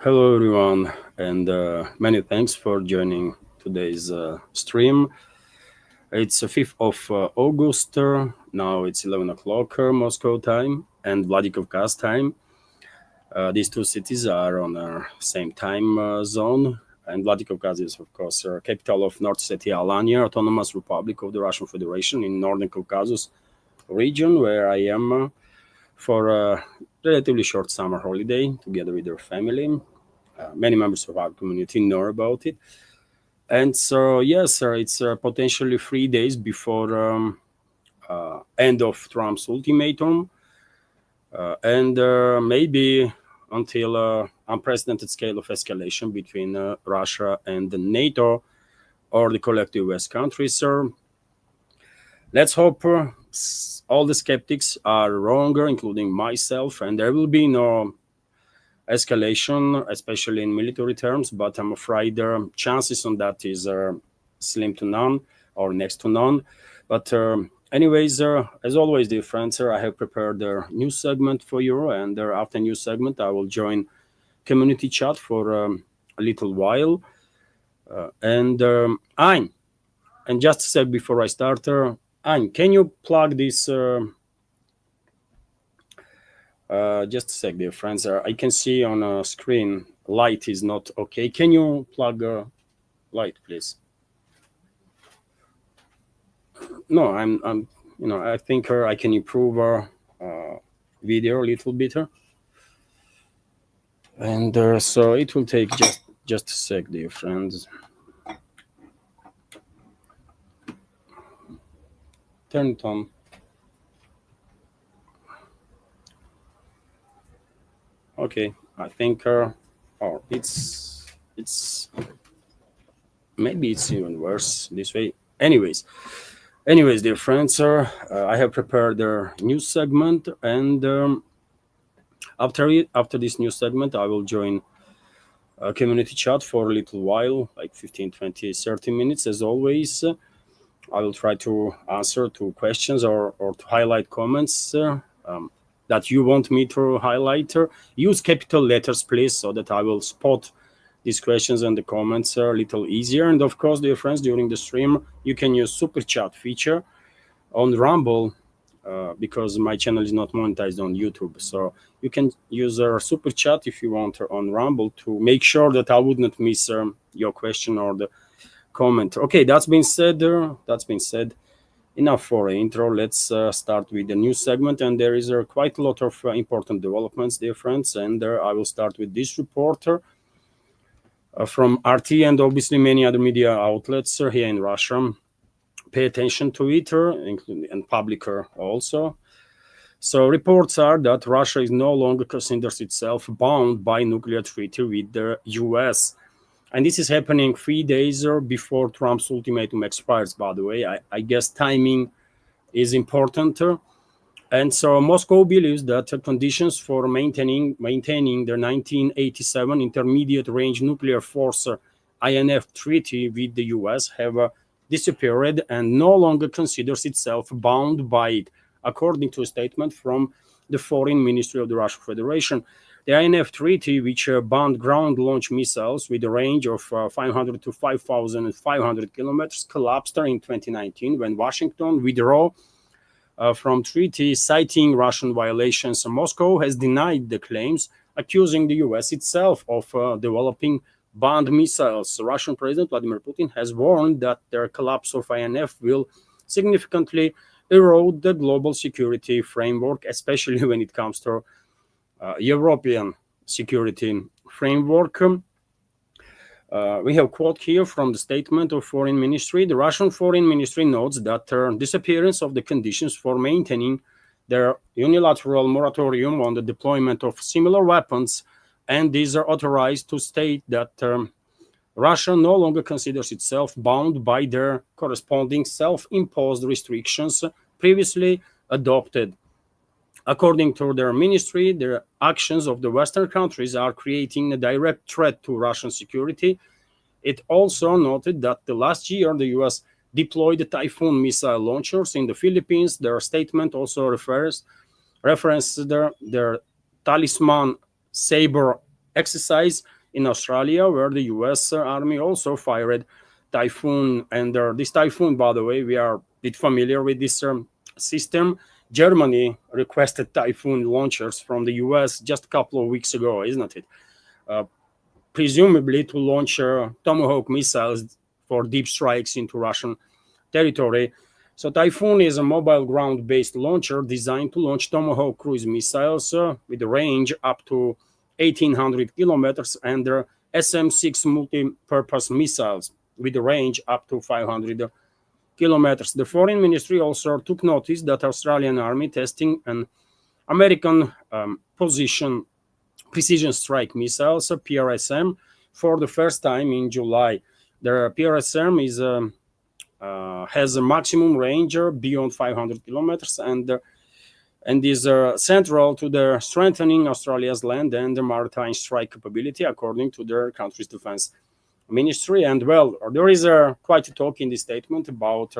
Hello, everyone, and many thanks for joining today's stream. It's the 5th of August. Now it's 11 o'clock Moscow time and Vladikavkaz time. These two cities are on the same time zone, and Vladikavkaz is, of course, capital of North Ossetia Alania, Autonomous Republic of the Russian Federation in Northern Caucasus region, where I am for a relatively short summer holiday together with their family. Many members of our community know about it. And so, yes, it's potentially 3 days before end of Trump's ultimatum, and maybe until unprecedented scale of escalation between Russia and the NATO or the collective West countries. Let's hope all the skeptics are wrong, including myself, and there will be no escalation, especially in military terms, but I'm afraid chances on that is slim to none or next to none. But anyways, as always, dear friends, I have prepared a new segment for you, and after new segment, I will join community chat for a little while. And just a sec before I start, Ayn, can you plug this? Just a sec, dear friends. I can see on a screen light is not okay. Can you plug light, please? No, I'm. I think I can improve video a little bit, and so it will take just a sec, dear friends. Turn it on. Okay, I think it's maybe it's even worse this way. Anyways, dear friends, I have prepared a new segment, and after this new segment, I will join a community chat for a little while, like 15, 20, 30 minutes, as always. I will try to answer to questions or to highlight comments that you want me to highlight. Use capital letters, please, so that I will spot these questions and the comments a little easier. And of course, dear friends, during the stream, you can use super chat feature on Rumble because my channel is not monetized on YouTube. So you can use a super chat if you want on Rumble to make sure that I would not miss your question or the comment. Okay, that's been said. Enough for an intro. Let's start with the new segment, and there is quite a lot of important developments, dear friends, and I will start with this reporter from RT and obviously many other media outlets here in Russia. Pay attention to it, including and public also. So reports are that Russia is no longer considers itself bound by nuclear treaty with the US. And this is happening 3 days before Trump's ultimatum expires, by the way. I guess timing is important. And so Moscow believes that conditions for maintaining the 1987 Intermediate Range Nuclear Force INF treaty with the US have disappeared and no longer considers itself bound by it, according to a statement from the Foreign Ministry of the Russian Federation. The INF treaty, which banned ground launch missiles with a range of 500 to 5,500 kilometers, collapsed in 2019 when Washington withdrew from treaty, citing Russian violations. Moscow has denied the claims, accusing the US itself of developing banned missiles. Russian President Vladimir Putin has warned that their collapse of INF will significantly erode the global security framework, especially when it comes to European security framework. We have a quote here from the statement of Foreign Ministry. The Russian Foreign Ministry notes that the disappearance of the conditions for maintaining their unilateral moratorium on the deployment of similar weapons, and these are authorized to state that Russia no longer considers itself bound by their corresponding self-imposed restrictions previously adopted. According to their ministry, the actions of the Western countries are creating a direct threat to Russian security. It also noted that the last year the US deployed the Typhoon missile launchers in the Philippines. Their statement also references their Talisman Sabre exercise in Australia, where the US Army also fired Typhoon. And this Typhoon, by the way, we are a bit familiar with this system. Germany requested Typhoon launchers from the US just a couple of weeks ago, isn't it? Presumably to launch Tomahawk missiles for deep strikes into Russian territory. So Typhoon is a mobile ground-based launcher designed to launch Tomahawk cruise missiles with a range up to 1,800 kilometers and SM-6 multi-purpose missiles with a range up to 500 kilometers. The Foreign Ministry also took notice that Australian Army testing an American precision strike missiles, PRSM, for the first time in July. The PRSM has a maximum range beyond 500 kilometers and is central to the strengthening Australia's land and maritime strike capability, according to their country's defense ministry. And well, there is quite a talk in this statement about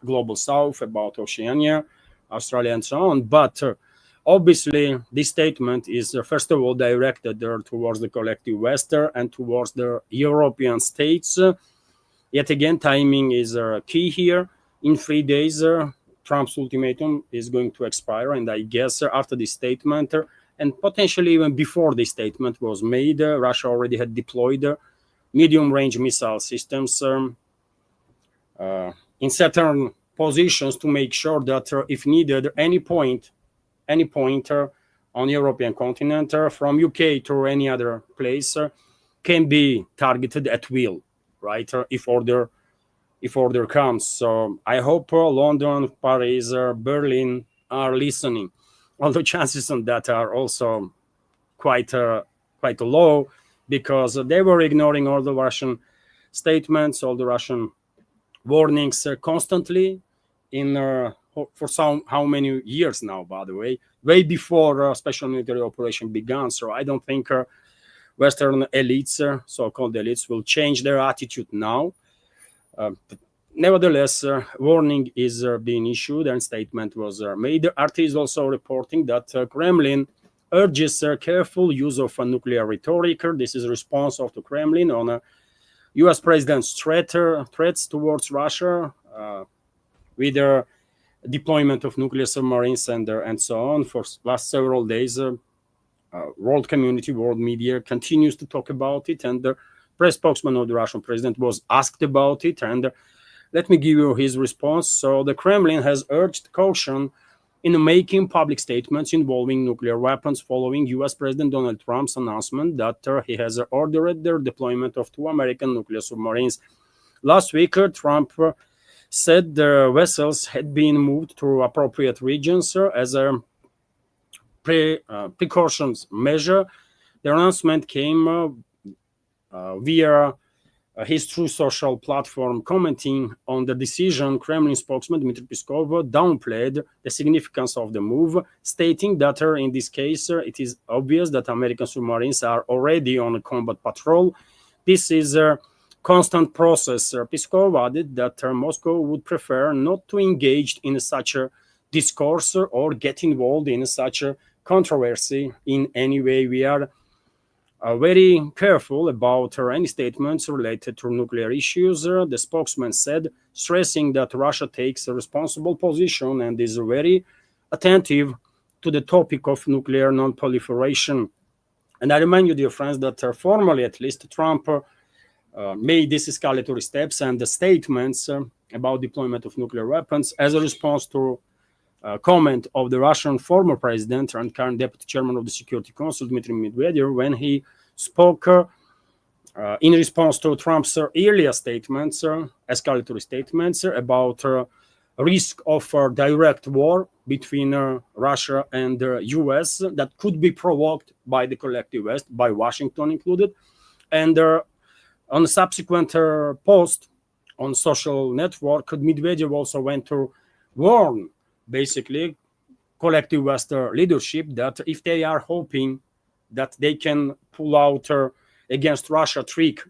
Global South, about Oceania, Australia, and so on. But obviously, this statement is first of all directed towards the collective West and towards the European states. Yet again, timing is key here. In 3 days, Trump's ultimatum is going to expire, and I guess after this statement, and potentially even before this statement was made, Russia already had deployed medium-range missile systems in certain positions to make sure that if needed, any point on European continent, from UK to any other place, can be targeted at will, right? If order comes. So I hope London, Paris, Berlin are listening. Although chances on that are also quite low, because they were ignoring all the Russian statements, all the Russian warnings constantly for how many years now, by the way before special military operation began. So I don't think Western elites, so-called elites, will change their attitude now. But nevertheless, warning is being issued and statement was made. RT is also reporting that Kremlin urges careful use of nuclear rhetoric. This is a response of the Kremlin on U.S. President's threats towards Russia with their deployment of nuclear submarines and so on. For last several days, world community, world media continues to talk about it, and the press spokesman of the Russian president was asked about it, and let me give you his response. So the Kremlin has urged caution in making public statements involving nuclear weapons following U.S. President Donald Trump's announcement that he has ordered the deployment of 2 American nuclear submarines. Last week, Trump said the vessels had been moved to appropriate regions as a precautions measure. The announcement came via his Truth Social platform. Commenting on the decision, Kremlin spokesman Dmitry Peskov downplayed the significance of the move, stating that in this case, it is obvious that American submarines are already on a combat patrol. This is a constant process. Peskov added that Moscow would prefer not to engage in such a discourse or get involved in such a controversy in any way. We are very careful about any statements related to nuclear issues, the spokesman said, stressing that Russia takes a responsible position and is very attentive to the topic of nuclear non-proliferation. And I remind you, dear friends, that formally at least Trump made these escalatory steps and the statements about deployment of nuclear weapons as a response to comment of the Russian former president and current deputy chairman of the Security Council, Dmitry Medvedev, when he spoke in response to Trump's earlier statements, escalatory statements about risk of direct war between Russia and the US that could be provoked by the collective West, by Washington included. And on a subsequent post on social network, Medvedev also went to warn basically collective Western leadership that if they are hoping that they can pull out against Russia trick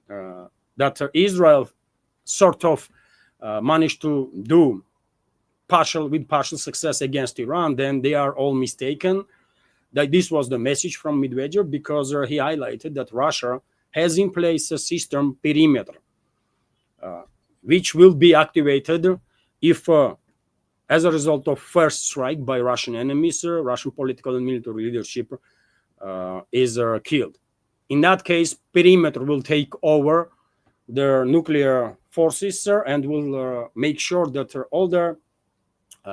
that Israel sort of managed to do with partial success against Iran, then they are all mistaken. that this was the message from Medvedev, because he highlighted that Russia has in place a system perimeter, which will be activated if, as a result of first strike by Russian enemies, Russian political and military leadership is killed. In that case, perimeter will take over the nuclear forces and will make sure that all the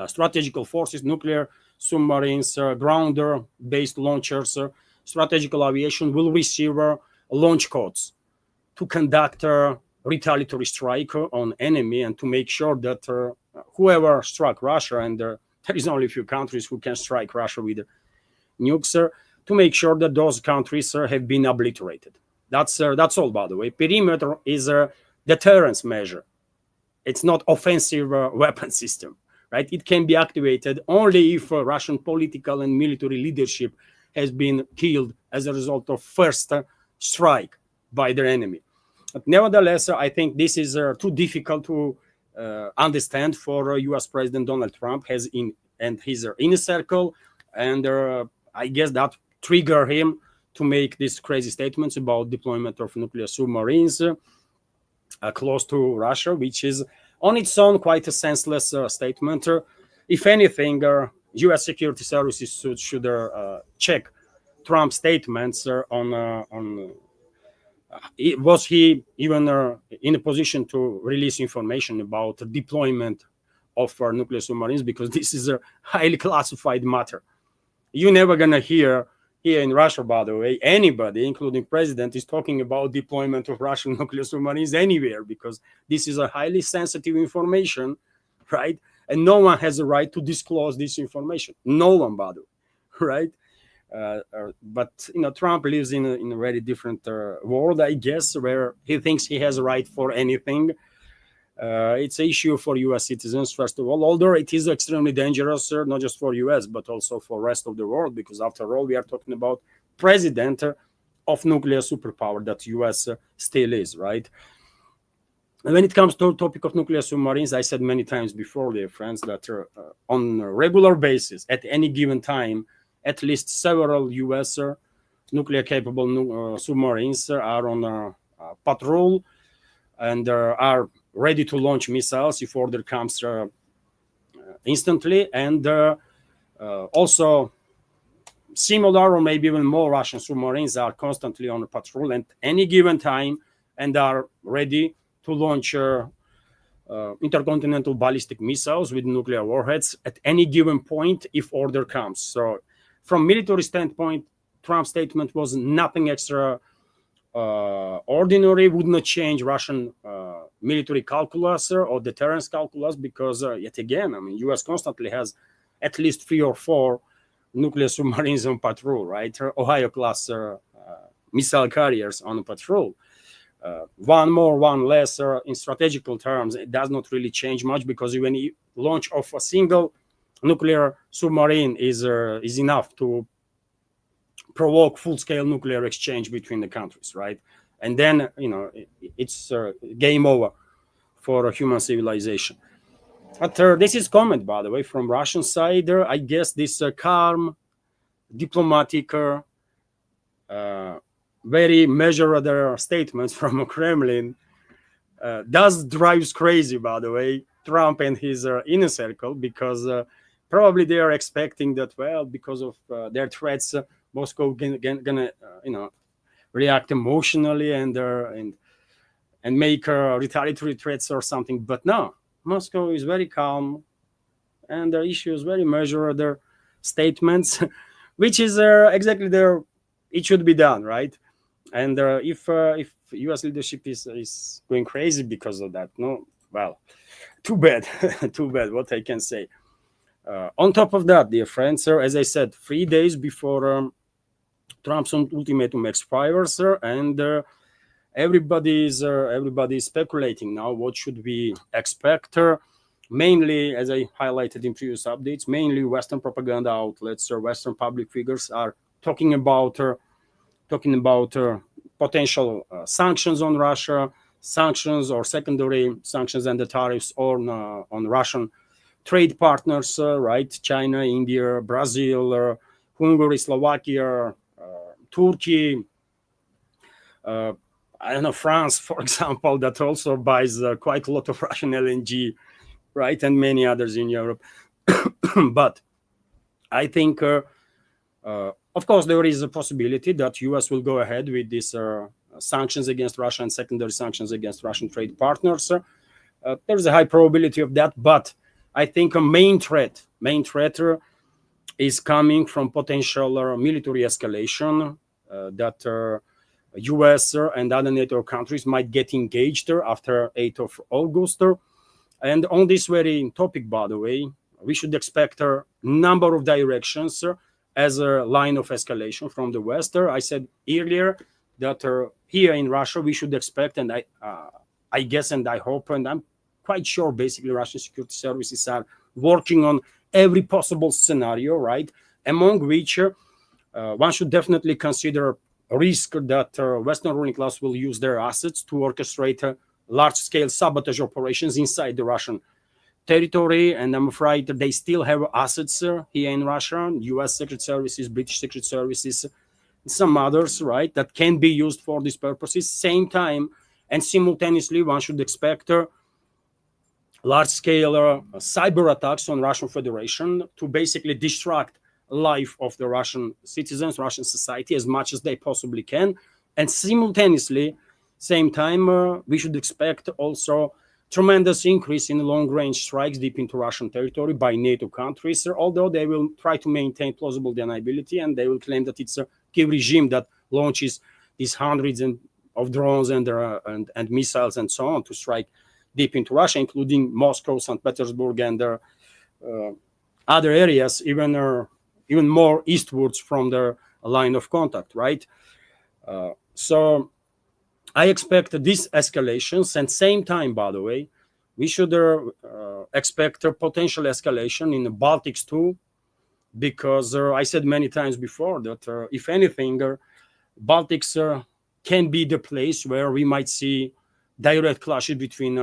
strategical forces, nuclear submarines, ground-based launchers, strategical aviation will receive launch codes to conduct a retaliatory strike on enemy, and to make sure that whoever struck Russia, and there is only a few countries who can strike Russia with nukes, to make sure that those countries have been obliterated. That's all, by the way. Perimeter is a deterrence measure. It's not offensive weapon system, right? It can be activated only if Russian political and military leadership has been killed as a result of first strike by their enemy. But nevertheless, I think this is too difficult to understand for U.S. President Donald Trump and his inner circle, and I guess that trigger him to make these crazy statements about deployment of nuclear submarines close to Russia, which is on its own quite a senseless statement. If anything, U.S. security services should check Trump's statements on was he even in a position to release information about the deployment of nuclear submarines, because this is a highly classified matter. You're never going to hear here in Russia, by the way, anybody, including president, is talking about deployment of Russian nuclear submarines anywhere, because this is a highly sensitive information, right? And no one has a right to disclose this information. No one, by the way, right? But Trump lives in a very different world, I guess, where he thinks he has a right for anything. It's an issue for U.S. citizens, first of all, although it is extremely dangerous, not just for U.S., but also for the rest of the world, because after all, we are talking about president of nuclear superpower that U.S. still is, right? And when it comes to the topic of nuclear submarines, I said many times before, dear friends, that on a regular basis, at any given time, at least several U.S. nuclear-capable submarines are on patrol and are ready to launch missiles if order comes instantly. And also similar or maybe even more Russian submarines are constantly on patrol at any given time and are ready to launch intercontinental ballistic missiles with nuclear warheads at any given point if order comes. So from military standpoint, Trump's statement was nothing extra ordinary, would not change Russian military calculus or deterrence calculus, because yet again, I mean, U.S. constantly has at least 3 or 4 nuclear submarines on patrol, right? Ohio-class missile carriers on patrol. One more, one less, in strategical terms, it does not really change much, because even the launch of a single nuclear submarine is enough to provoke full-scale nuclear exchange between the countries, right? And then, it's game over for human civilization. But this is comment, by the way, from Russian side. I guess this calm, diplomatic, very measured statements from Kremlin does drives crazy, by the way, Trump and his inner circle, because probably they are expecting that, well, because of their threats, Moscow gonna react emotionally and make retaliatory threats or something. But no, Moscow is very calm and issues very measured statements, which is exactly it should be done, right? And if U.S. leadership is going crazy because of that, no, well, too bad, too bad. What I can say. On top of that, dear friends, as I said, 3 days before Trump's ultimatum expires, and everybody is speculating now what should we expect. Mainly, as I highlighted in previous updates, mainly Western propaganda outlets or Western public figures are talking about potential sanctions on Russia, sanctions or secondary sanctions and the tariffs on Russian trade partners, right? China, India, Brazil, Hungary, Slovakia, Turkey, I don't know, France, for example, that also buys quite a lot of Russian LNG, right, and many others in Europe. But I think, of course, there is a possibility that US will go ahead with these sanctions against Russia and secondary sanctions against Russian trade partners. There's a high probability of that, but I think a main threat is coming from potential military escalation that US and other NATO countries might get engaged after 8th of August. And on this very topic, by the way, we should expect a number of directions as a line of escalation from the West. I said earlier that here in Russia, we should expect, and I guess and I hope, and I'm quite sure basically Russian security services are working on every possible scenario, right? Among which one should definitely consider a risk that Western ruling class will use their assets to orchestrate large-scale sabotage operations inside the Russian territory. And I'm afraid they still have assets here in Russia, US Secret Services, British Secret Services, some others, right, that can be used for these purposes. Same time and simultaneously, one should expect large-scale cyber attacks on Russian Federation to basically distract life of the Russian citizens, Russian society as much as they possibly can. And simultaneously, same time, we should expect also tremendous increase in long-range strikes deep into Russian territory by NATO countries, although they will try to maintain plausible deniability and they will claim that it's a Kiev regime that launches these hundreds of drones and missiles and so on to strike deep into Russia, including Moscow, St. Petersburg, and other areas, even more eastwards from their line of contact, right? So I expect these escalations, and same time, by the way, we should expect a potential escalation in the Baltics too, because I said many times before that if anything, Baltics can be the place where we might see direct clashes between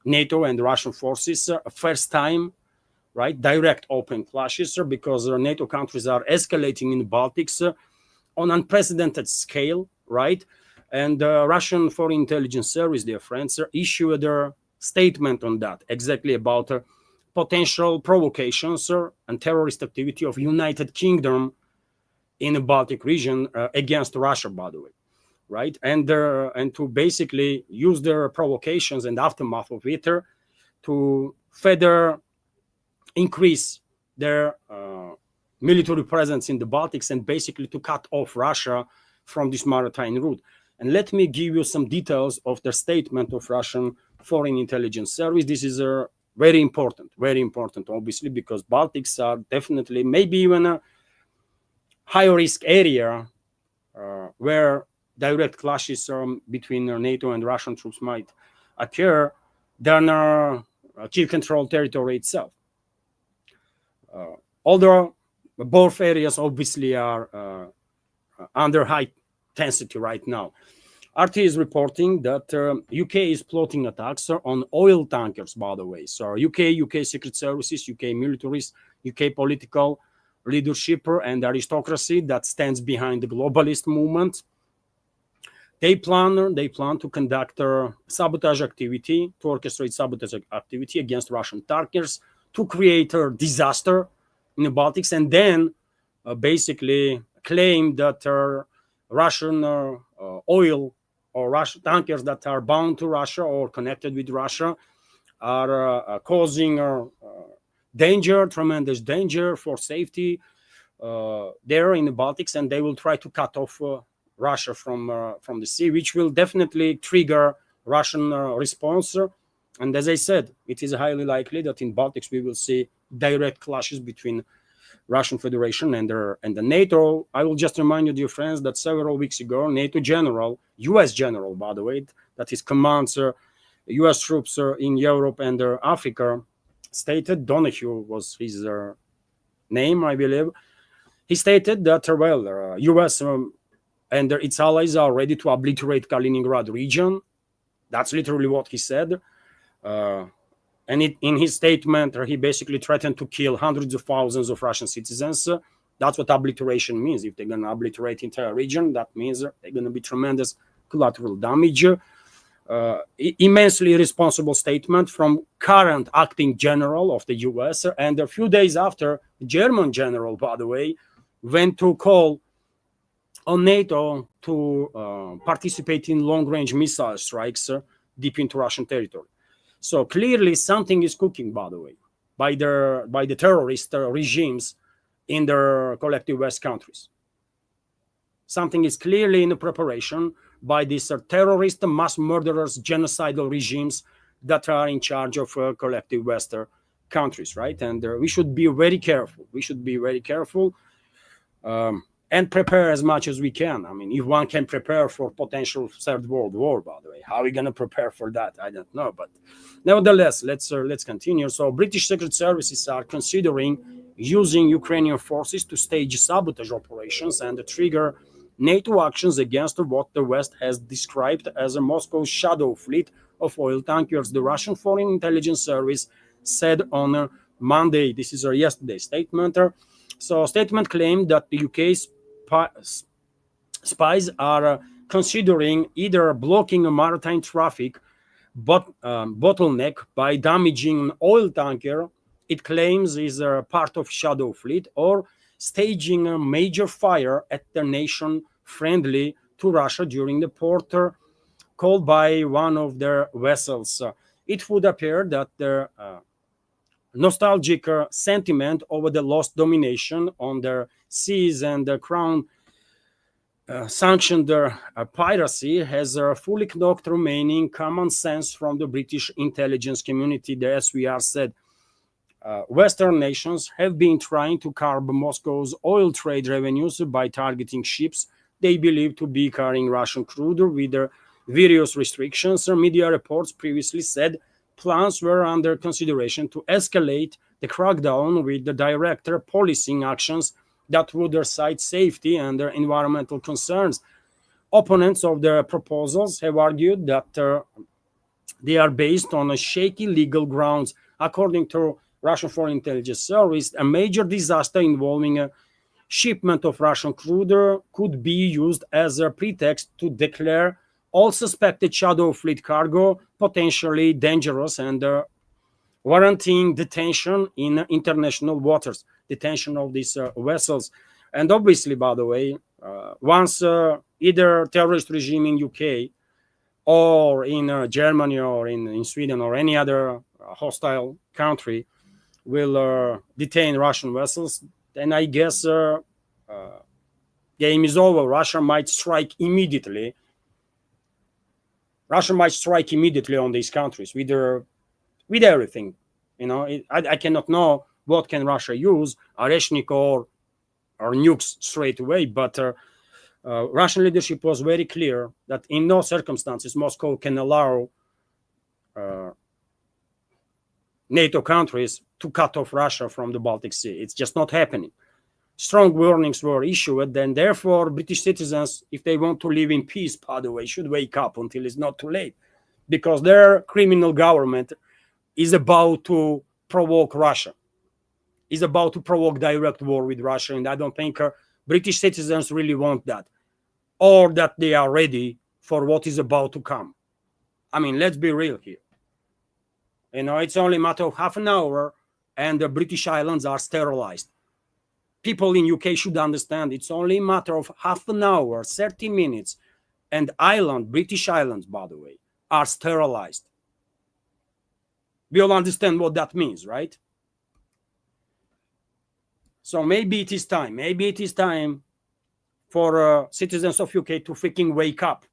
NATO and Russian forces, first time, right? Direct open clashes, because NATO countries are escalating in the Baltics on unprecedented scale, right? And Russian Foreign Intelligence Service, dear friends, issued a statement on that, exactly about potential provocations and terrorist activity of United Kingdom in the Baltic region against Russia, by the way, right? And to basically use their provocations and aftermath of it to further increase their military presence in the Baltics and basically to cut off Russia from this maritime route. And let me give you some details of the statement of Russian Foreign Intelligence Service. This is very important, obviously, because Baltics are definitely maybe even a high-risk area where direct clashes between NATO and Russian troops might occur than Kiev controlled territory itself. Although both areas obviously are under high intensity right now. RT is reporting that UK is plotting attacks on oil tankers, by the way. So UK Secret Services, UK militaries, UK political leadership and aristocracy that stands behind the globalist movement. They plan to conduct sabotage activity, to orchestrate sabotage activity against Russian tankers, to create a disaster in the Baltics, and then basically claim that Russian oil or Russian tankers that are bound to Russia or connected with Russia are causing danger, tremendous danger for safety there in the Baltics, and they will try to cut off Russia from the sea, which will definitely trigger Russian response. And as I said, it is highly likely that in Baltics we will see direct clashes between Russian Federation and the NATO. I will just remind you, dear friends, that several weeks ago, NATO general, US general, by the way, that is commands US troops in Europe and Africa, stated, Donahue was his name, I believe. He stated that, US and its allies are ready to obliterate Kaliningrad region. That's literally what he said. And in his statement, he basically threatened to kill hundreds of thousands of Russian citizens That's what obliteration means. If they're going to obliterate entire region, that means they're going to be tremendous collateral damage. Immensely responsible statement from current acting general of the US. And a few days after, the German general, by the way, went to call on NATO to participate in long-range missile strikes deep into Russian territory. So clearly something is cooking, by the way, by the terrorist regimes in their collective West countries. Something is clearly in the preparation by these terrorist, mass murderers, genocidal regimes that are in charge of collective Western countries, right? And we should be very careful. We should be very careful and prepare as much as we can. I mean, if one can prepare for potential third world war, by the way, how are we going to prepare for that? I don't know. But nevertheless, let's continue. So British Secret Services are considering using Ukrainian forces to stage sabotage operations and trigger NATO actions against what the West has described as a Moscow shadow fleet of oil tankers. The Russian Foreign Intelligence Service said on Monday, this is yesterday's statement. So statement claimed that the UK's spies are considering either blocking a maritime traffic bottleneck by damaging an oil tanker it claims is a part of shadow fleet, or staging a major fire at the nation friendly to Russia during the port called by one of their vessels. It would appear that the nostalgic sentiment over the lost domination on their seas and the crown sanctioned piracy has fully knocked remaining common sense from the British intelligence community. The SVR said Western nations have been trying to curb Moscow's oil trade revenues by targeting ships they believe to be carrying Russian crude with various restrictions. Media reports previously said plans were under consideration to escalate the crackdown with the direct policing actions that would cite safety and environmental concerns. Opponents of the proposals have argued that they are based on a shaky legal grounds. According to Russian Foreign Intelligence Service, a major disaster involving a shipment of Russian crude could be used as a pretext to declare all suspected shadow fleet cargo potentially dangerous and warranting detention in international waters, detention of these vessels. And obviously, by the way, once either terrorist regime in UK or in Germany or in Sweden or any other hostile country will detain Russian vessels, then I guess game is over. Russia might strike immediately. Russia might strike immediately on these countries with everything. You know, I cannot know what can Russia use, Areshnik or nukes straight away. But Russian leadership was very clear that in no circumstances Moscow can allow NATO countries to cut off Russia from the Baltic Sea. It's just not happening. Strong warnings were issued, and therefore British citizens, if they want to live in peace, by the way, should wake up until it's not too late, because their criminal government is about to provoke Russia, is about to provoke direct war with Russia, and I don't think British citizens really want that, or that they are ready for what is about to come. I mean, let's be real here. You know, it's only a matter of half an hour and the British Islands are sterilized. People in UK should understand it's only a matter of half an hour, 30 minutes, and British Islands, by the way, are sterilized. We all understand what that means, right? So maybe it is time for citizens of UK to freaking wake up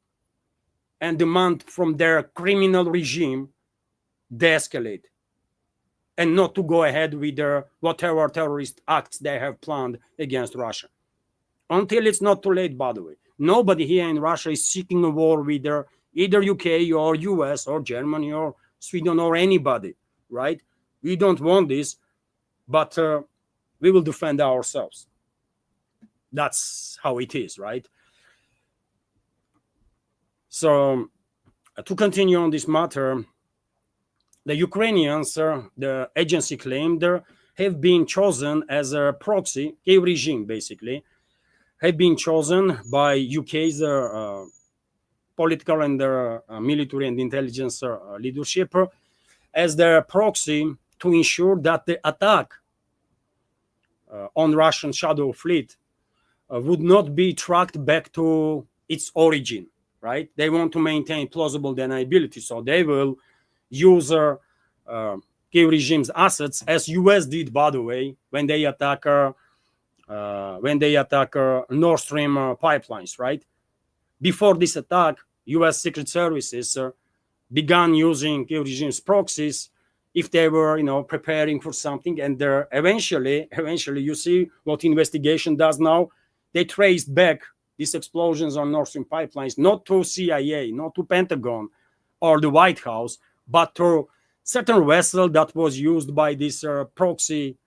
and demand from their criminal regime de-escalate and not to go ahead with their whatever terrorist acts they have planned against Russia. Until it's not too late, by the way. Nobody here in Russia is seeking a war with either UK or US or Germany or Sweden or anybody, right? We don't want this, but we will defend ourselves. That's how it is, right? So to continue on this matter, the Ukrainians, the agency claimed, have been chosen as a proxy, Kiev regime basically, have been chosen by UK's political and military and intelligence leadership as their proxy to ensure that the attack on Russian shadow fleet would not be tracked back to its origin, right? They want to maintain plausible deniability, so they will use Kiev regime's assets, as US did, by the way, when they attack Nord Stream pipelines, right? Before this attack, US Secret Services began using Kiev regime's proxies if they were, preparing for something, and eventually, you see what investigation does now. They traced back these explosions on Nord Stream pipelines not to CIA, not to Pentagon or the White House, but to certain vessel that was used by this proxy,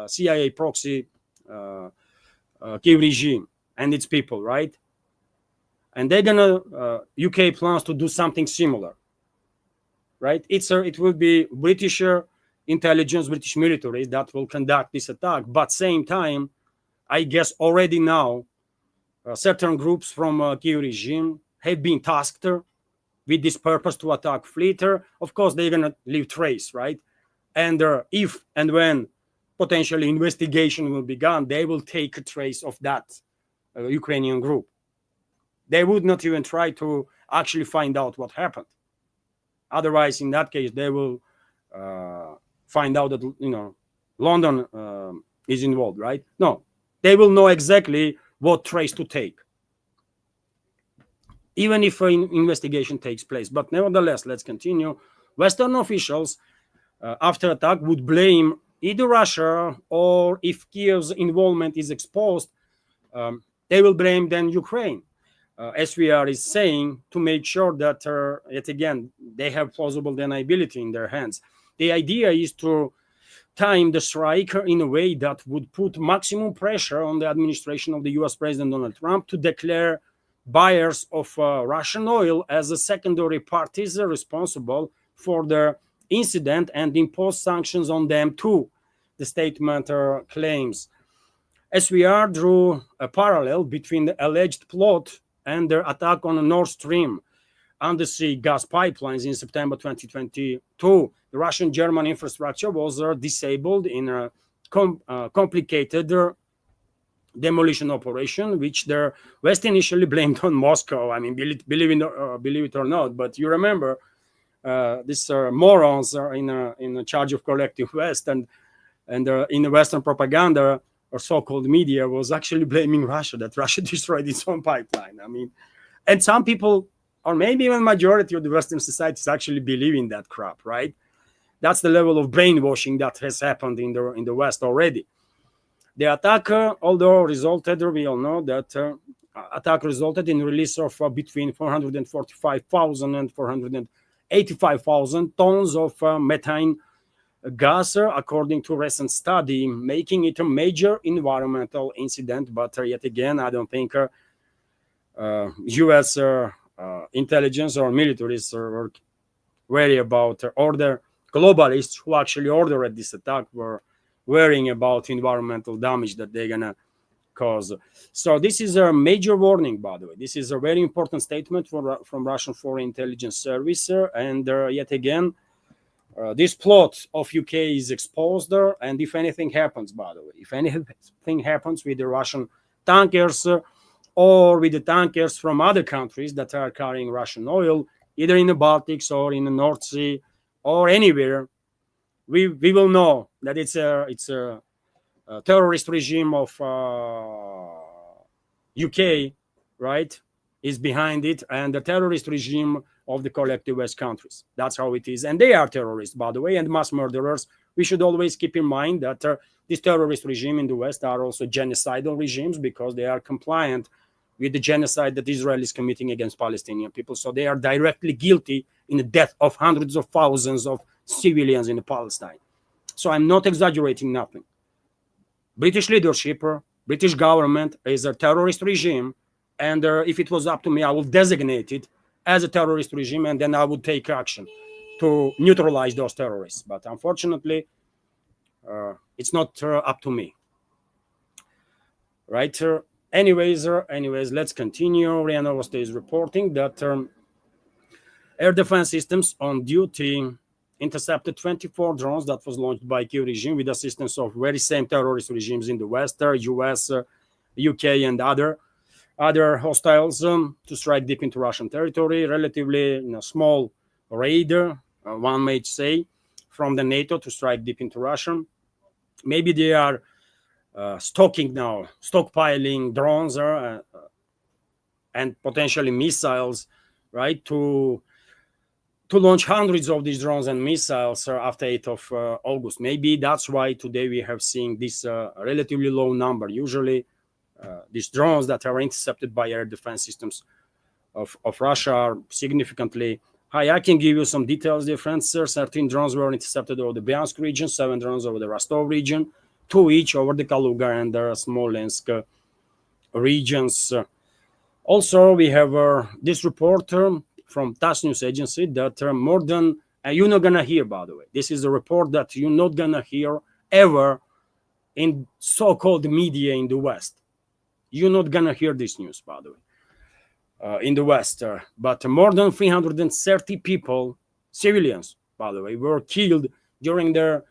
CIA proxy Kiev regime and its people, right? And they're gonna UK plans to do something similar, right? It will be British intelligence, British military that will conduct this attack. But same time, I guess already now, certain groups from Kiev regime have been tasked with this purpose to attack fleet. Of course, they're gonna leave trace, right? And if and when potentially investigation will begin, they will take a trace of that Ukrainian group. They would not even try to actually find out what happened. Otherwise, in that case, they will find out that London is involved, right? No, they will know exactly what trace to take, even if an investigation takes place. But nevertheless, let's continue. Western officials, after attack, would blame either Russia, or if Kiev's involvement is exposed, they will blame then Ukraine. SVR is saying to make sure that, yet again, they have plausible deniability in their hands. The idea is to time the strike in a way that would put maximum pressure on the administration of the US President Donald Trump to declare buyers of Russian oil as a secondary parties responsible for the incident and impose sanctions on them too, the statement claims. SVR drew a parallel between the alleged plot and their attack on the Nord Stream undersea gas pipelines in September 2022. The Russian-German infrastructure was disabled in a complicated demolition operation, which the West initially blamed on Moscow. I mean, believe it or not, but you remember these morons are in charge of collective West, and in the Western propaganda or so-called media was actually blaming Russia, that Russia destroyed its own pipeline. I mean, and some people, or maybe even majority of the Western societies, actually believe in that crap, right? That's the level of brainwashing that has happened in the West already. The attack, although resulted, we all know that attack resulted in release of between 445,000 and 485,000 tons of methane gas, according to a recent study, making it a major environmental incident. But yet again, I don't think U.S. intelligence or militaries were worried about, or the globalists who actually ordered this attack were worrying about environmental damage that they're gonna cause. So this is a major warning, by the way. This is a very important statement from Russian Foreign Intelligence Service, and yet again, this plot of UK is exposed, and if anything happens, by the way, if anything happens with the Russian tankers or with the tankers from other countries that are carrying Russian oil, either in the Baltics or in the North Sea or anywhere, we will know that it's a terrorist regime of UK, right, is behind it, and the terrorist regime of the collective West countries. That's how it is. And they are terrorists, by the way, and mass murderers. We should always keep in mind that this terrorist regime in the West are also genocidal regimes, because they are compliant with the genocide that Israel is committing against Palestinian people. So they are directly guilty in the death of hundreds of thousands of civilians in Palestine. So I'm not exaggerating nothing. British leadership, British government is a terrorist regime, and if it was up to me, I would designate it as a terrorist regime, and then I would take action to neutralize those terrorists. But unfortunately, It's not up to me, right? Anyways, let's continue. RIA Novosti is reporting that air defense systems on duty intercepted 24 drones that was launched by Kyiv regime with assistance of very same terrorist regimes in the West, US, UK, and other hostiles to strike deep into Russian territory. Relatively small raid, one might say, from the NATO to strike deep into Russia. Maybe they are stockpiling drones and potentially missiles, right, to launch hundreds of these drones and missiles after 8th of August. Maybe that's why today we have seen this relatively low number. Usually these drones that are intercepted by air defense systems of Russia are significantly high. I can give you some details, dear friends. 13 drones were intercepted over the Bryansk region, 7 drones over the Rostov region, 2 each over the Kaluga and the Smolensk regions. Also, we have this report from TASS news agency that more than, you're not going to hear, by the way, this is a report that you're not going to hear ever in so-called media in the West. You're not going to hear this news, by the way, in the West. But more than 330 people, civilians, by the way, were killed during the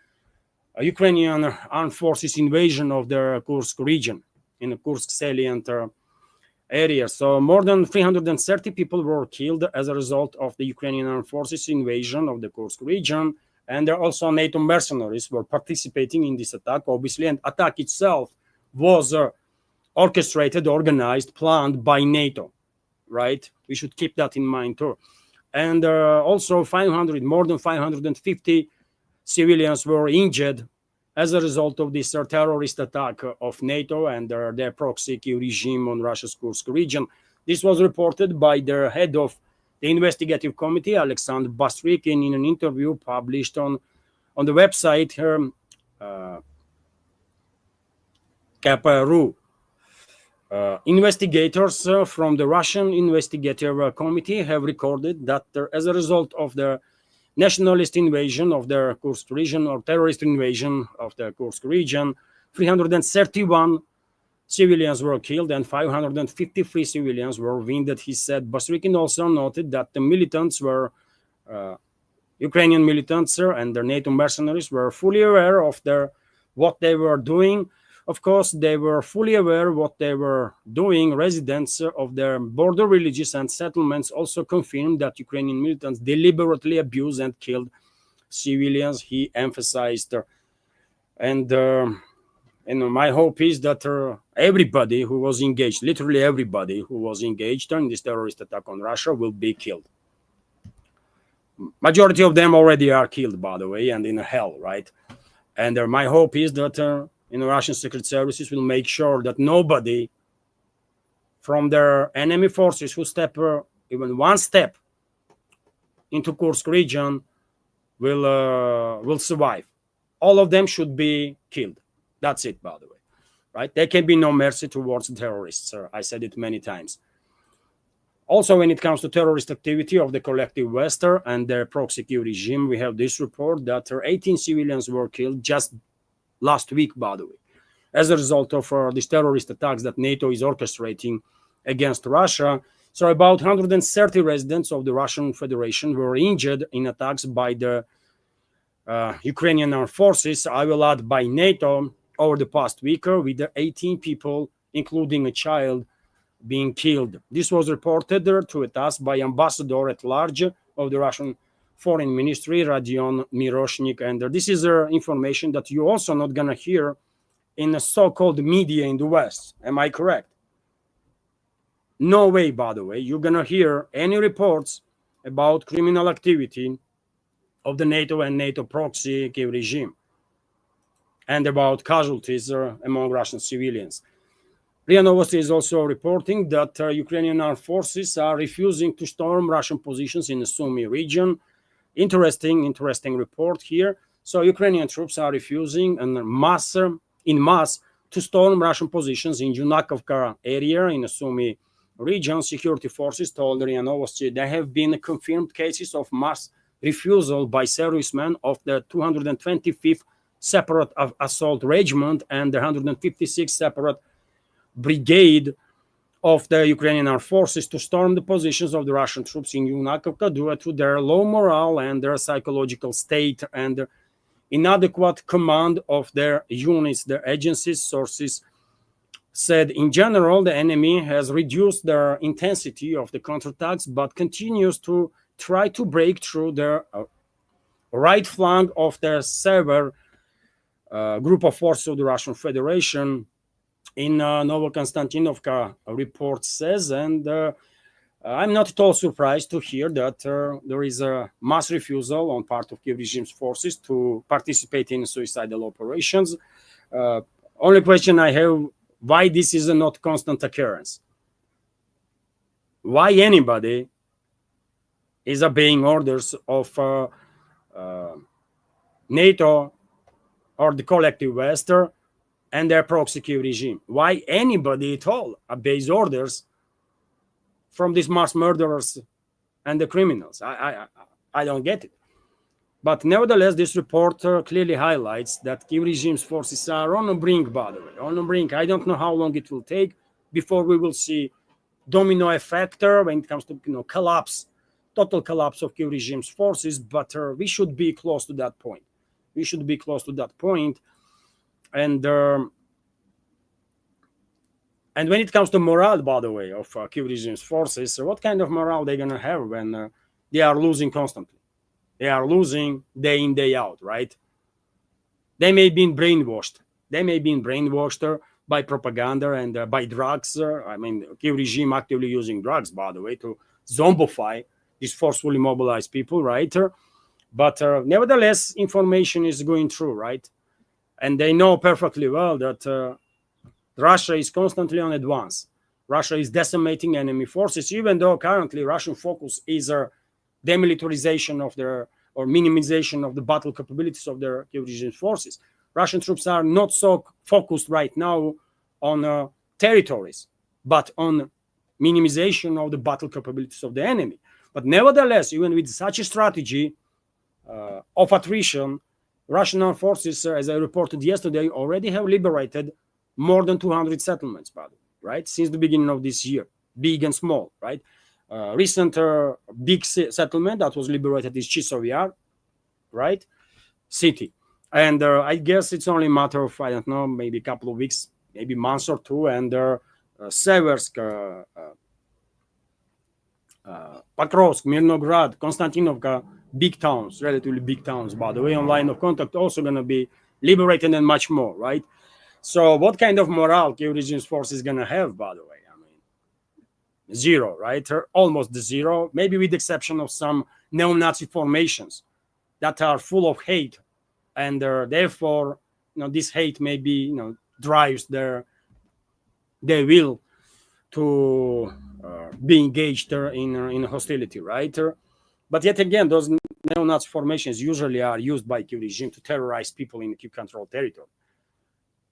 Ukrainian armed forces invasion of the Kursk region, in the Kursk salient area. So more than 330 people were killed as a result of the Ukrainian armed forces invasion of the Kursk region. And there also NATO mercenaries were participating in this attack, obviously. And attack itself was orchestrated, organized, planned by NATO, right? We should keep that in mind too. And also more than 550 civilians were injured as a result of this terrorist attack of NATO and their proxy regime on Russia's Kursk region. This was reported by the head of the investigative committee, Alexander Bastryk, in an interview published on the website Kap.ru. Investigators from the Russian investigative committee have recorded that as a result of the nationalist invasion of the Kursk region or terrorist invasion of the Kursk region, 331 civilians were killed and 553 civilians were wounded, he said. Bastrykin also noted that the militants were, Ukrainian militants and their NATO mercenaries were fully aware of what they were doing. Of course, they were fully aware what they were doing. Residents of their border villages and settlements also confirmed that Ukrainian militants deliberately abused and killed civilians, he emphasized. And my hope is that everybody who was engaged, literally everybody who was engaged in this terrorist attack on Russia will be killed. Majority of them already are killed, by the way, and in hell, right? And my hope is that Russian secret services will make sure that nobody from their enemy forces who step even one step into Kursk region will survive. All of them should be killed. That's it, by the way, right? There can be no mercy towards terrorists. I said it many times. Also, when it comes to terrorist activity of the collective West and their proxy regime, we have this report that 18 civilians were killed just last week, by the way, as a result of these terrorist attacks that NATO is orchestrating against Russia. So about 130 residents of the Russian Federation were injured in attacks by the Ukrainian armed forces, I will add by NATO, over the past week, with 18 people, including a child, being killed. This was reported to us by Ambassador at Large of the Russian Foreign Ministry, Radion Miroshnik. And this is information that you're also not going to hear in the so-called media in the West. Am I correct? No way, by the way, you're going to hear any reports about criminal activity of the NATO and NATO proxy Kyiv regime and about casualties among Russian civilians. RIA Novosti is also reporting that Ukrainian armed forces are refusing to storm Russian positions in the Sumy region. Interesting report here. So Ukrainian troops are refusing in mass to storm Russian positions in Yunakovka area in the Sumy region. Security forces told RIA Novosti there have been confirmed cases of mass refusal by servicemen of the 225th separate assault regiment and the 156 separate brigade of the Ukrainian armed forces to storm the positions of the Russian troops in Yunakivka due to their low morale and their psychological state and inadequate command of their units. The agency's sources said in general the enemy has reduced the intensity of the counterattacks but continues to try to break through the right flank of the severe group of forces of the Russian Federation in Novokonstantinovka report says, and I'm not at all surprised to hear that there is a mass refusal on part of Kiev regime's forces to participate in suicidal operations. Only question I have, why this is a not constant occurrence? Why anybody is obeying orders of NATO or the collective West and their proxy Kiev regime? Why anybody at all obeys orders from these mass murderers and the criminals? I don't get it. But nevertheless, this report clearly highlights that Kiev regime's forces are on the brink, by the way, on the brink. I don't know how long it will take before we will see domino effect when it comes to collapse, total collapse of Kiev regime's forces, but we should be close to that point. We should be close to that point. And when it comes to morale, by the way, of Kiev regime's forces, what kind of morale they're going to have when they are losing constantly? They are losing day in, day out, right? They may be brainwashed. They may be brainwashed by propaganda and by drugs. I mean, Kiev regime actively using drugs, by the way, to zombify these forcefully mobilized people, right? But nevertheless, information is going through, right? And they know perfectly well that Russia is constantly on advance. Russia is decimating enemy forces, even though currently Russian focus is demilitarization of their or minimization of the battle capabilities of their Kiev regime forces. Russian troops are not so focused right now on territories, but on minimization of the battle capabilities of the enemy. But nevertheless, even with such a strategy of attrition, Russian armed forces, as I reported yesterday, already have liberated more than 200 settlements, by the way, right? Since the beginning of this year, big and small, right? Recent big settlement that was liberated is Chisov Yar, right? City. And I guess it's only a matter of, I don't know, maybe a couple of weeks, maybe months or two, and Seversk, Pokrovsk, Mirnograd, Konstantinovka, big towns, relatively big towns, by the way, on line of contact, also going to be liberated and much more, right? So what kind of morale Kiev regime's force is going to have, by the way? I mean, zero, right? Or almost the zero, maybe with the exception of some neo-Nazi formations that are full of hate. And therefore, this hate maybe, drives their will to be engaged in hostility, right? But yet again, those neo-Nazi formations usually are used by Kiev regime to terrorize people in Kiev controlled territory.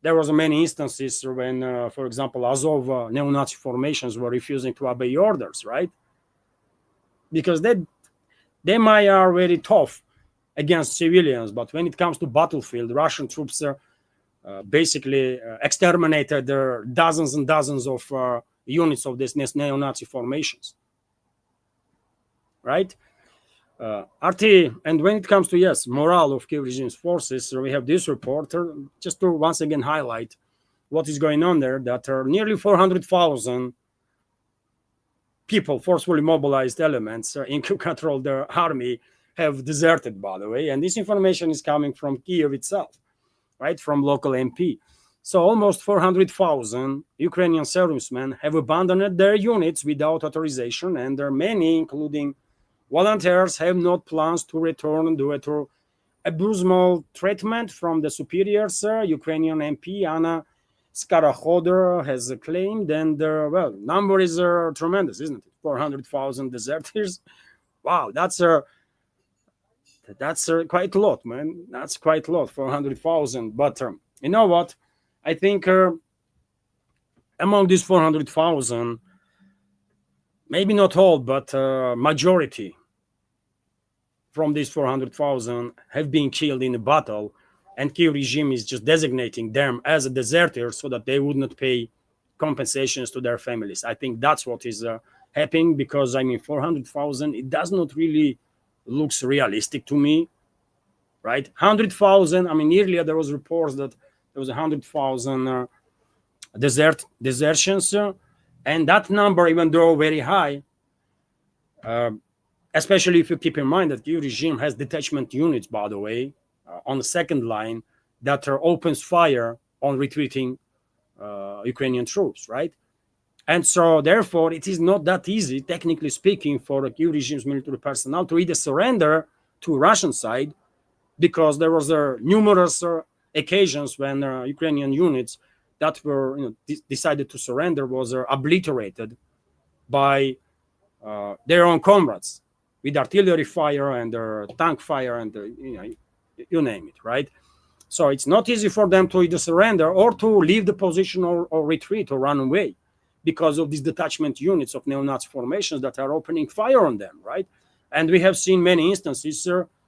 There was many instances when, for example, Azov neo-Nazi formations were refusing to obey orders, right? Because they might are very tough against civilians, but when it comes to battlefield, Russian troops basically exterminated their dozens and dozens of units of these neo-Nazi formations, right? RT, and when it comes to, yes, morale of Kiev regime's forces, we have this report, just to once again highlight what is going on there, that nearly 400,000 people, forcefully mobilized elements in Kiev controlled their army have deserted, by the way, and this information is coming from Kiev itself, right, from local MP. So almost 400,000 Ukrainian servicemen have abandoned their units without authorization, and there are many, including volunteers, have not plans to return due to abysmal treatment from the superiors. Ukrainian MP Anna Skarahodr has claimed, and well, number is tremendous, isn't it? 400,000 deserters. Wow, that's quite a lot, man. That's quite a lot, 400,000. But you know what? I think among these 400,000, maybe not all, but majority from these 400,000 have been killed in a battle and Kiev regime is just designating them as a deserter so that they would not pay compensations to their families. I think that's what is happening, because I mean 400,000, it does not really looks realistic to me, right? 100,000. I mean, earlier there was reports that there was 100,000 desertions, and that number, even though very high, especially if you keep in mind that the regime has detachment units, by the way, on the second line that opens fire on retreating Ukrainian troops, right? And so, therefore, it is not that easy, technically speaking, for the Kiev regime's military personnel to either surrender to Russian side, because there was numerous occasions when Ukrainian units that were decided to surrender was obliterated by their own comrades with artillery fire and tank fire and you name it, right? So it's not easy for them to either surrender or to leave the position or retreat or run away, because of these detachment units of neo-Nazi formations that are opening fire on them, right? And we have seen many instances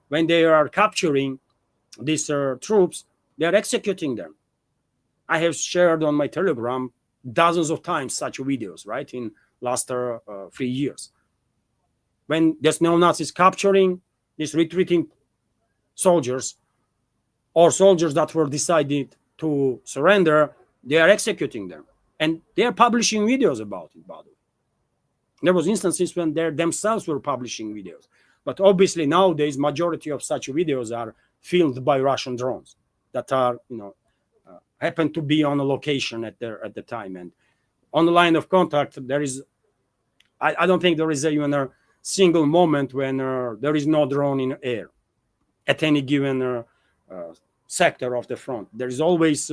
when they are capturing these troops, they are executing them. I have shared on my Telegram dozens of times such videos, right, in last 3 years. When there's neo-Nazis capturing these retreating soldiers or soldiers that were decided to surrender, they are executing them. And they are publishing videos about it, by the way. There was instances when they themselves were publishing videos. But obviously nowadays, majority of such videos are filmed by Russian drones that are, happen to be on a location at the time. And on the line of contact, there is, I don't think there is even a single moment when there is no drone in air at any given sector of the front. There is always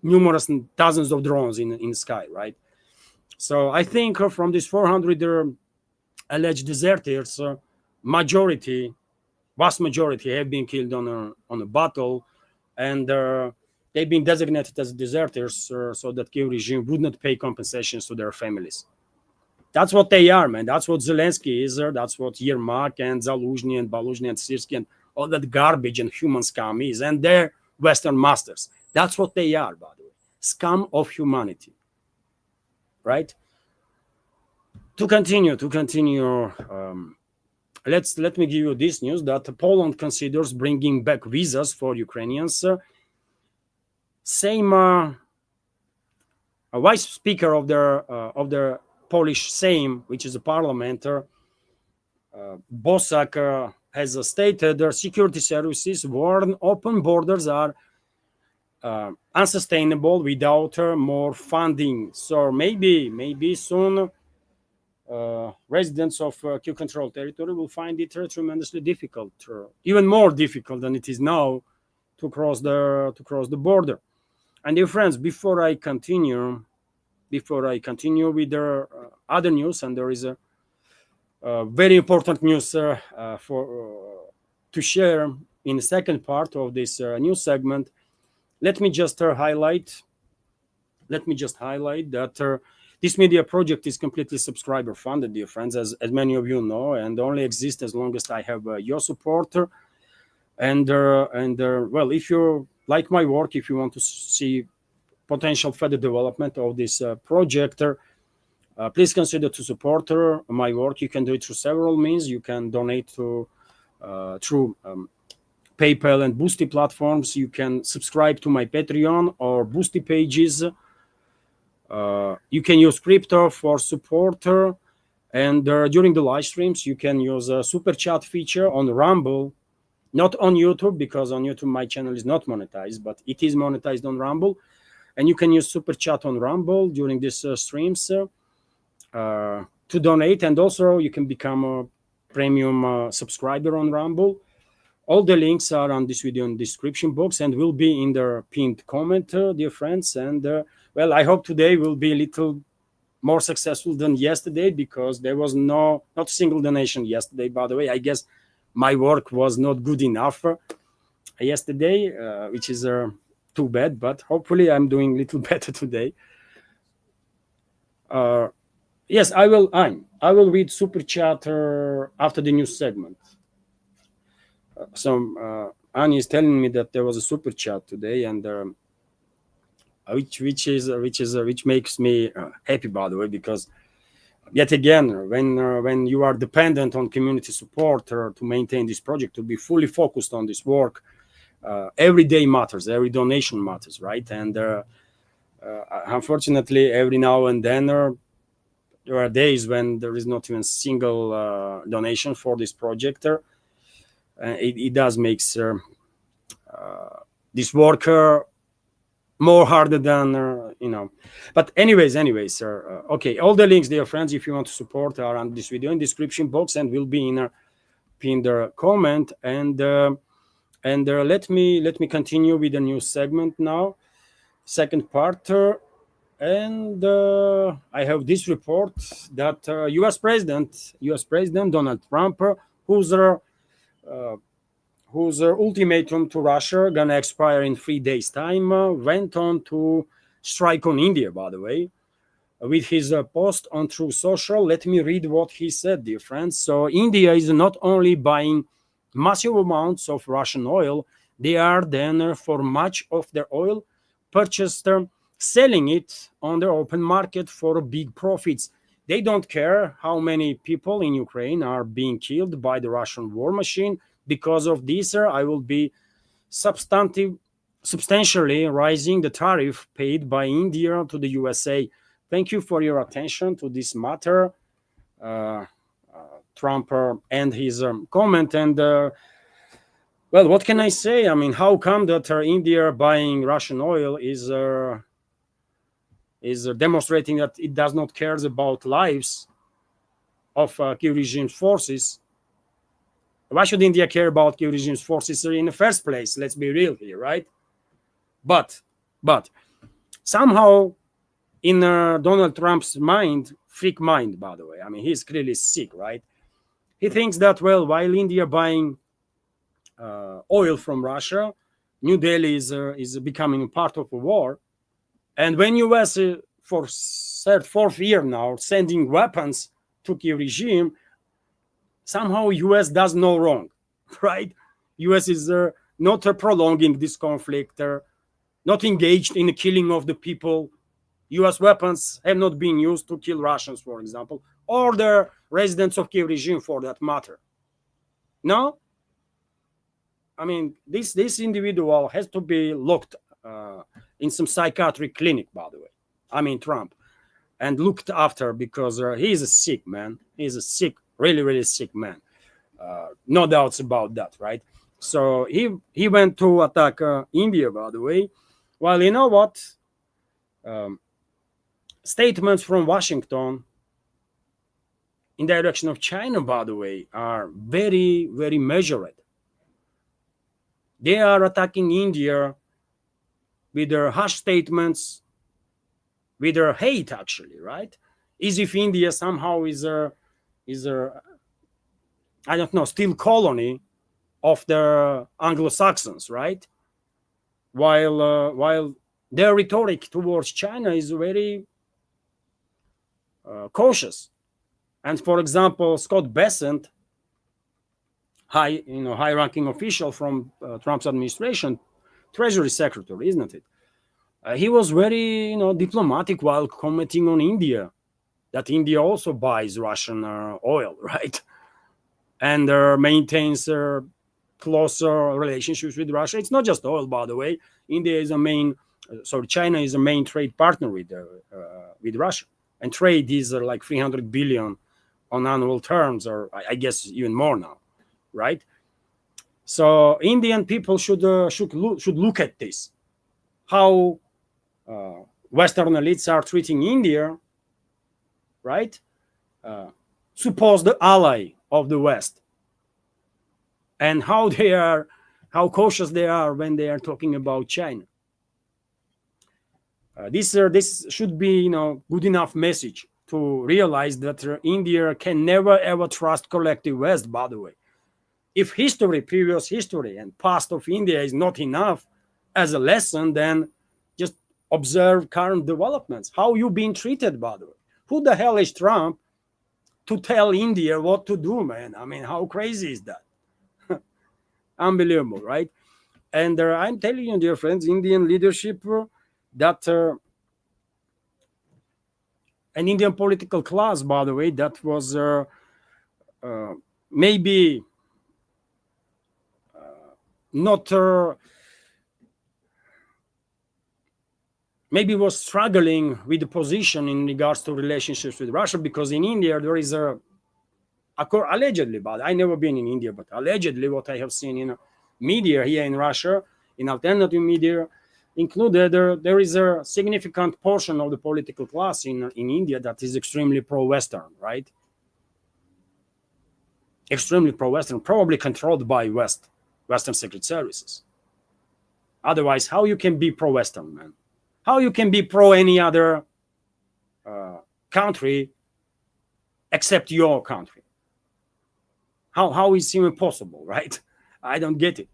numerous dozens of drones in the sky, right? So I think from these 400 alleged deserters, vast majority have been killed on a battle, and they've been designated as deserters so that Kiev regime would not pay compensations to their families. That's what they are, man. That's what Zelensky is. That's what Yermak and Zaluzhny and Baluzhny and Sirsky and all that garbage and human scum is, and their Western masters. That's what they are, by the way. Scum of humanity, right? To continue, let me give you this news that Poland considers bringing back visas for Ukrainians. Same vice speaker of their Polish Sejm, which is a parliament, Bosak, has stated their security services warn open borders are unsustainable without more funding. So maybe soon residents of Kiev controlled territory will find it tremendously difficult, even more difficult than it is now, to cross the border. And dear friends, before I continue with the other news, and there is a very important news to share in the second part of this news segment, let me just highlight that this media project is completely subscriber funded, dear friends, as many of you know, and only exists as long as I have your support. And well, if you like my work, if you want to see potential further development of this project, please consider to support my work. You can do it through several means. You can donate through PayPal and Boosty platforms. You can subscribe to my Patreon or Boosty pages. You can use crypto for support, and during the live streams, you can use a super chat feature on Rumble, not on YouTube, because on YouTube my channel is not monetized, but it is monetized on Rumble, and you can use super chat on Rumble during these streams to donate, and also you can become a premium subscriber on Rumble. All the links are on this video in the description box and will be in the pinned comment, dear friends. And well, I hope today will be a little more successful than yesterday, because there was not a single donation yesterday, by the way. I guess my work was not good enough yesterday, which is too bad, but hopefully I'm doing a little better today. Yes, I will read super chat after the news segment. So Annie is telling me that there was a super chat today, and which makes me happy, by the way, because yet again, when you are dependent on community support to maintain this project, to be fully focused on this work, every day matters, every donation matters, right? And unfortunately, every now and then there are days when there is not even a single donation for this project. It does make this work more harder than but anyways, okay, all the links, dear friends, if you want to support, are on this video in description box and will be in a pinned comment. And let me continue with the new segment now, second part. And I have this report that US President Donald Trump, whose ultimatum to Russia gonna expire in 3 days' time, went on to strike on India, by the way, with his post on True Social. Let me read what he said, dear friends. So India is not only buying massive amounts of Russian oil, they are then, for much of their oil purchased, selling it on the open market for big profits. They don't care how many people in Ukraine are being killed by the Russian war machine. Because of this, I will be substantially raising the tariff paid by India to the USA. Thank you for your attention to this matter, Trump and his comment. And well, what can I say? I mean, how come that India buying Russian oil is demonstrating that it does not care about lives of Kiev regime's forces? Why should India care about Kiev regime's forces in the first place? Let's be real here, right? But somehow in Donald Trump's mind, freak mind, by the way, I mean, he's clearly sick, right? He thinks that, well, while India buying oil from Russia, New Delhi is becoming a part of a war. And when US, for fourth year now, sending weapons to Kiev regime, somehow US does no wrong, right? US is not prolonging this conflict, not engaged in the killing of the people. US weapons have not been used to kill Russians, for example, or the residents of Kiev regime for that matter. No? I mean, this individual has to be looked in some psychiatric clinic, by the way. I mean, Trump. And looked after, because he's a sick man. He's a sick, really, really sick man. No doubts about that, right? So he went to attack India, by the way. Well, you know what? Statements from Washington in the direction of China, by the way, are very, very measured. They are attacking India with their harsh statements, with their hate, actually, right? As if India somehow is a I don't know, still colony of the Anglo-Saxons, right? While their rhetoric towards China is very cautious. And for example, Scott Bessent, high-ranking official from Trump's administration, Treasury Secretary, isn't it? He was very, diplomatic while commenting on India, that India also buys Russian oil, right? And maintains closer relationships with Russia. It's not just oil, by the way. China is a main trade partner with Russia, and trade is like 300 billion on annual terms, or I guess even more now, right? So Indian people should look at this, how Western elites are treating India, right? Supposed ally of the West, and how cautious they are when they are talking about China. This should be good enough message to realize that India can never ever trust collective West. By the way, if previous history and past of India is not enough as a lesson, then just observe current developments. How you being treated, by the way? Who the hell is Trump to tell India what to do, man? I mean, how crazy is that? Unbelievable, right? And I'm telling you, dear friends, Indian leadership that an Indian political class, by the way, that was maybe not maybe was struggling with the position in regards to relationships with Russia, because in India there is allegedly, but I never been in India, but allegedly what I have seen in media here in Russia, in alternative media included, there is a significant portion of the political class in India that is extremely pro-Western, right? Extremely pro-Western, probably controlled by Western secret services. Otherwise, how you can be pro-Western, man? How you can be pro any other country except your country? How is it even possible, right? I don't get it.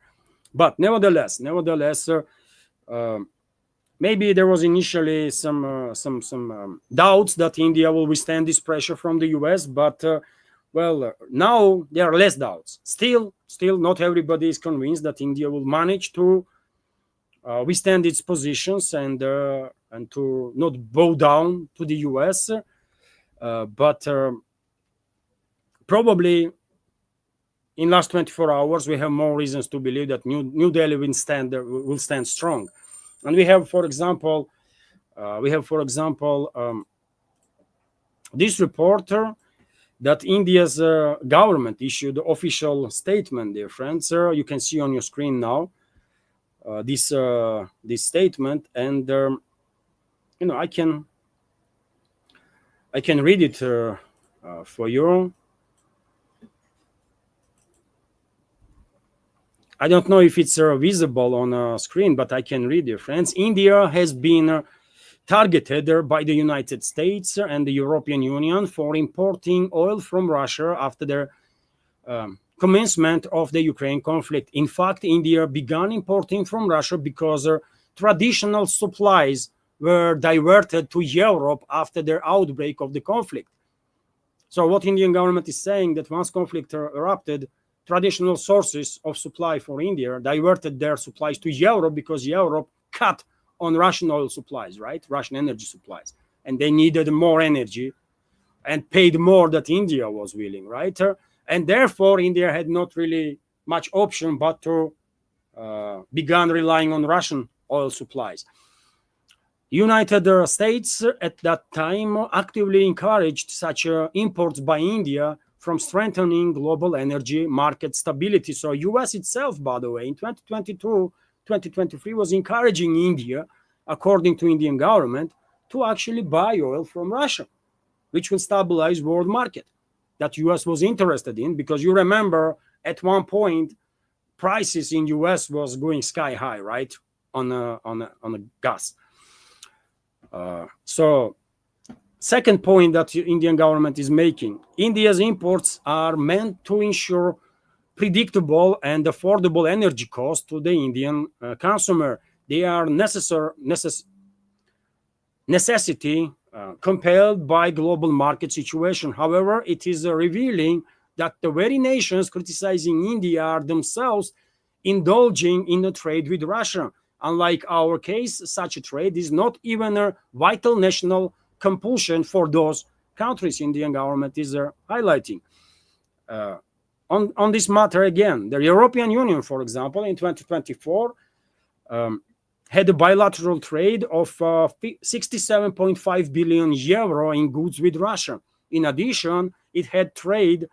But nevertheless, maybe there was initially some doubts that India will withstand this pressure from the US, but now there are less doubts. Still, not everybody is convinced that India will manage to withstand its positions and to not bow down to the US. But probably in last 24 hours, we have more reasons to believe that New Delhi will stand strong. And we have, for example, this reporter that India's government issued official statement, dear friends. You can see on your screen now this statement, and I can read it for you. I don't know if it's visible on a screen, but I can read it, friends. India has been targeted by the United States and the European Union for importing oil from Russia after their commencement of the Ukraine conflict. In fact, India began importing from Russia because traditional supplies were diverted to Europe after their outbreak of the conflict. So what Indian government is saying, that once conflict erupted, traditional sources of supply for India diverted their supplies to Europe because Europe cut on Russian oil supplies, right? Russian energy supplies. And they needed more energy and paid more than India was willing, right? And therefore, India had not really much option but to began relying on Russian oil supplies. United States at that time actively encouraged such imports by India from strengthening global energy market stability. So US itself, by the way, in 2022, 2023 was encouraging India, according to Indian government, to actually buy oil from Russia, which will stabilize world market that US was interested in, because you remember at one point prices in US was going sky high, right, on a gas. So second point that the Indian government is making, India's imports are meant to ensure predictable and affordable energy costs to the Indian consumer. They are necessity compelled by global market situation. However, it is revealing that the very nations criticizing India are themselves indulging in a trade with Russia. Unlike our case, such a trade is not even a vital national compulsion for those countries. Indian government is highlighting. On this matter again, the European Union, for example, in 2024 had a bilateral trade of 67.5 billion euro in goods with Russia. In addition, it had trade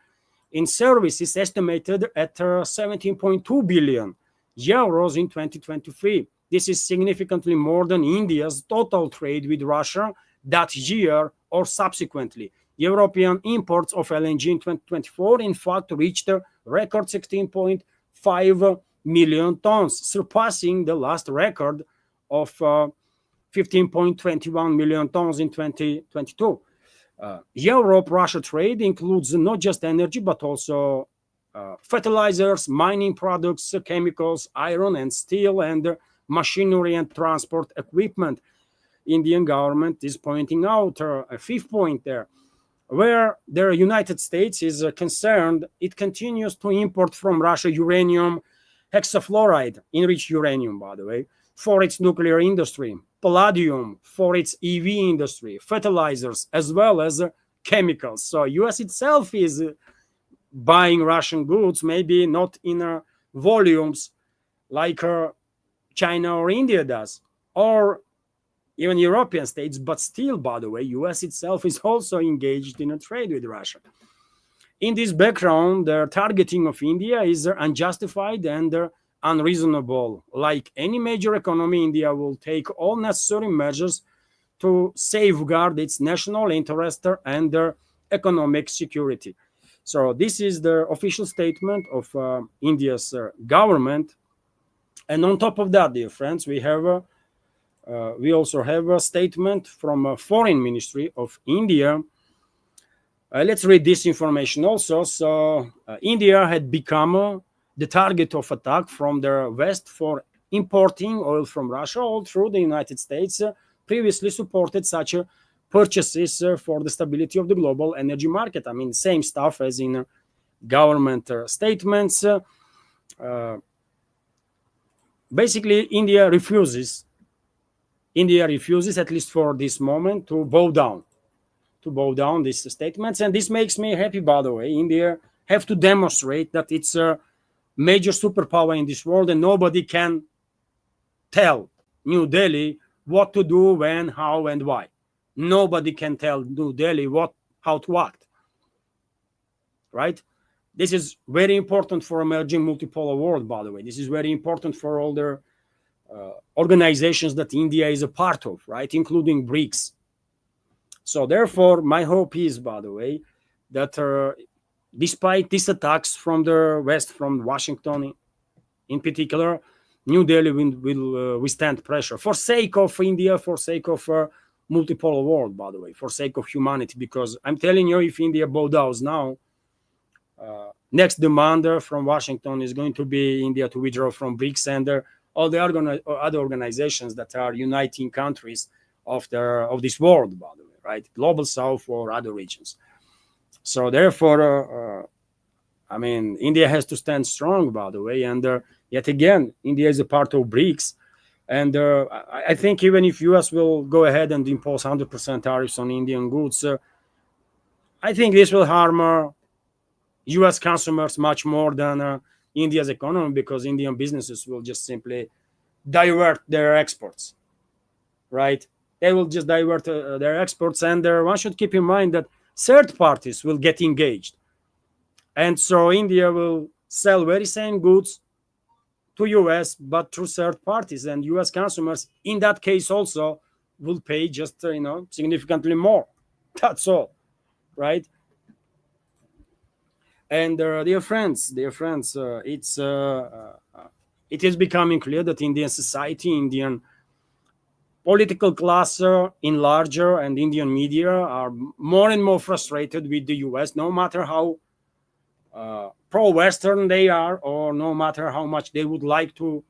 in services estimated at 17.2 billion euros in 2023. This is significantly more than India's total trade with Russia that year or subsequently. European imports of LNG in 2024, in fact, reached a record 16.5 million tons, surpassing the last record of 15.21 million tons in 2022. Europe-Russia trade includes not just energy, but also fertilizers, mining products, chemicals, iron and steel, and machinery and transport equipment. Indian government is pointing out a fifth point there. Where the United States is concerned, it continues to import from Russia uranium hexafluoride, enriched uranium, by the way, for its nuclear industry, palladium for its EV industry, fertilizers, as well as chemicals. So US itself is buying Russian goods, maybe not in volumes like China or India does, or even European states, but still, by the way, US itself is also engaged in a trade with Russia. In this background, the targeting of India is unjustified and unreasonable. Like any major economy, India will take all necessary measures to safeguard its national interest and economic security. So this is the official statement of India's government. And on top of that, dear friends, we also have a statement from a foreign ministry of India. Let's read this information also. So India had become the target of attack from the West for importing oil from Russia, all through the United States previously supported such purchases for the stability of the global energy market. I mean, same stuff as in government statements. Basically, India refuses, at least for this moment, to bow down these statements. And this makes me happy, by the way. India have to demonstrate that it's a major superpower in this world, and nobody can tell New Delhi what to do, when, how, and why. Nobody can tell New Delhi how to act. Right? This is very important for emerging multipolar world, by the way. This is very important for all the organizations that India is a part of, right? Including BRICS. So therefore, my hope is, by the way, that despite these attacks from the West, from Washington in particular, New Delhi will withstand pressure for sake of India, for sake of multipolar world, by the way, for sake of humanity. Because I'm telling you, if India bows now, next demand from Washington is going to be India to withdraw from BRICS and all the other organizations that are uniting countries of this world, by the way, right? Global South or other regions. So therefore, I mean, India has to stand strong, by the way. And yet again, India is a part of BRICS. And I think even if US will go ahead and impose 100% tariffs on Indian goods, I think this will harm US consumers much more than India's economy, because Indian businesses will just simply divert their exports, right? They will just divert their exports, and one should keep in mind that third parties will get engaged. And so India will sell very same goods to US, but through third parties, and US consumers in that case also will pay just, significantly more. That's all, right? And dear friends, it is becoming clear that Indian society, Indian political class in larger, and Indian media are more and more frustrated with the US, no matter how pro-Western they are, or no matter how much they would like to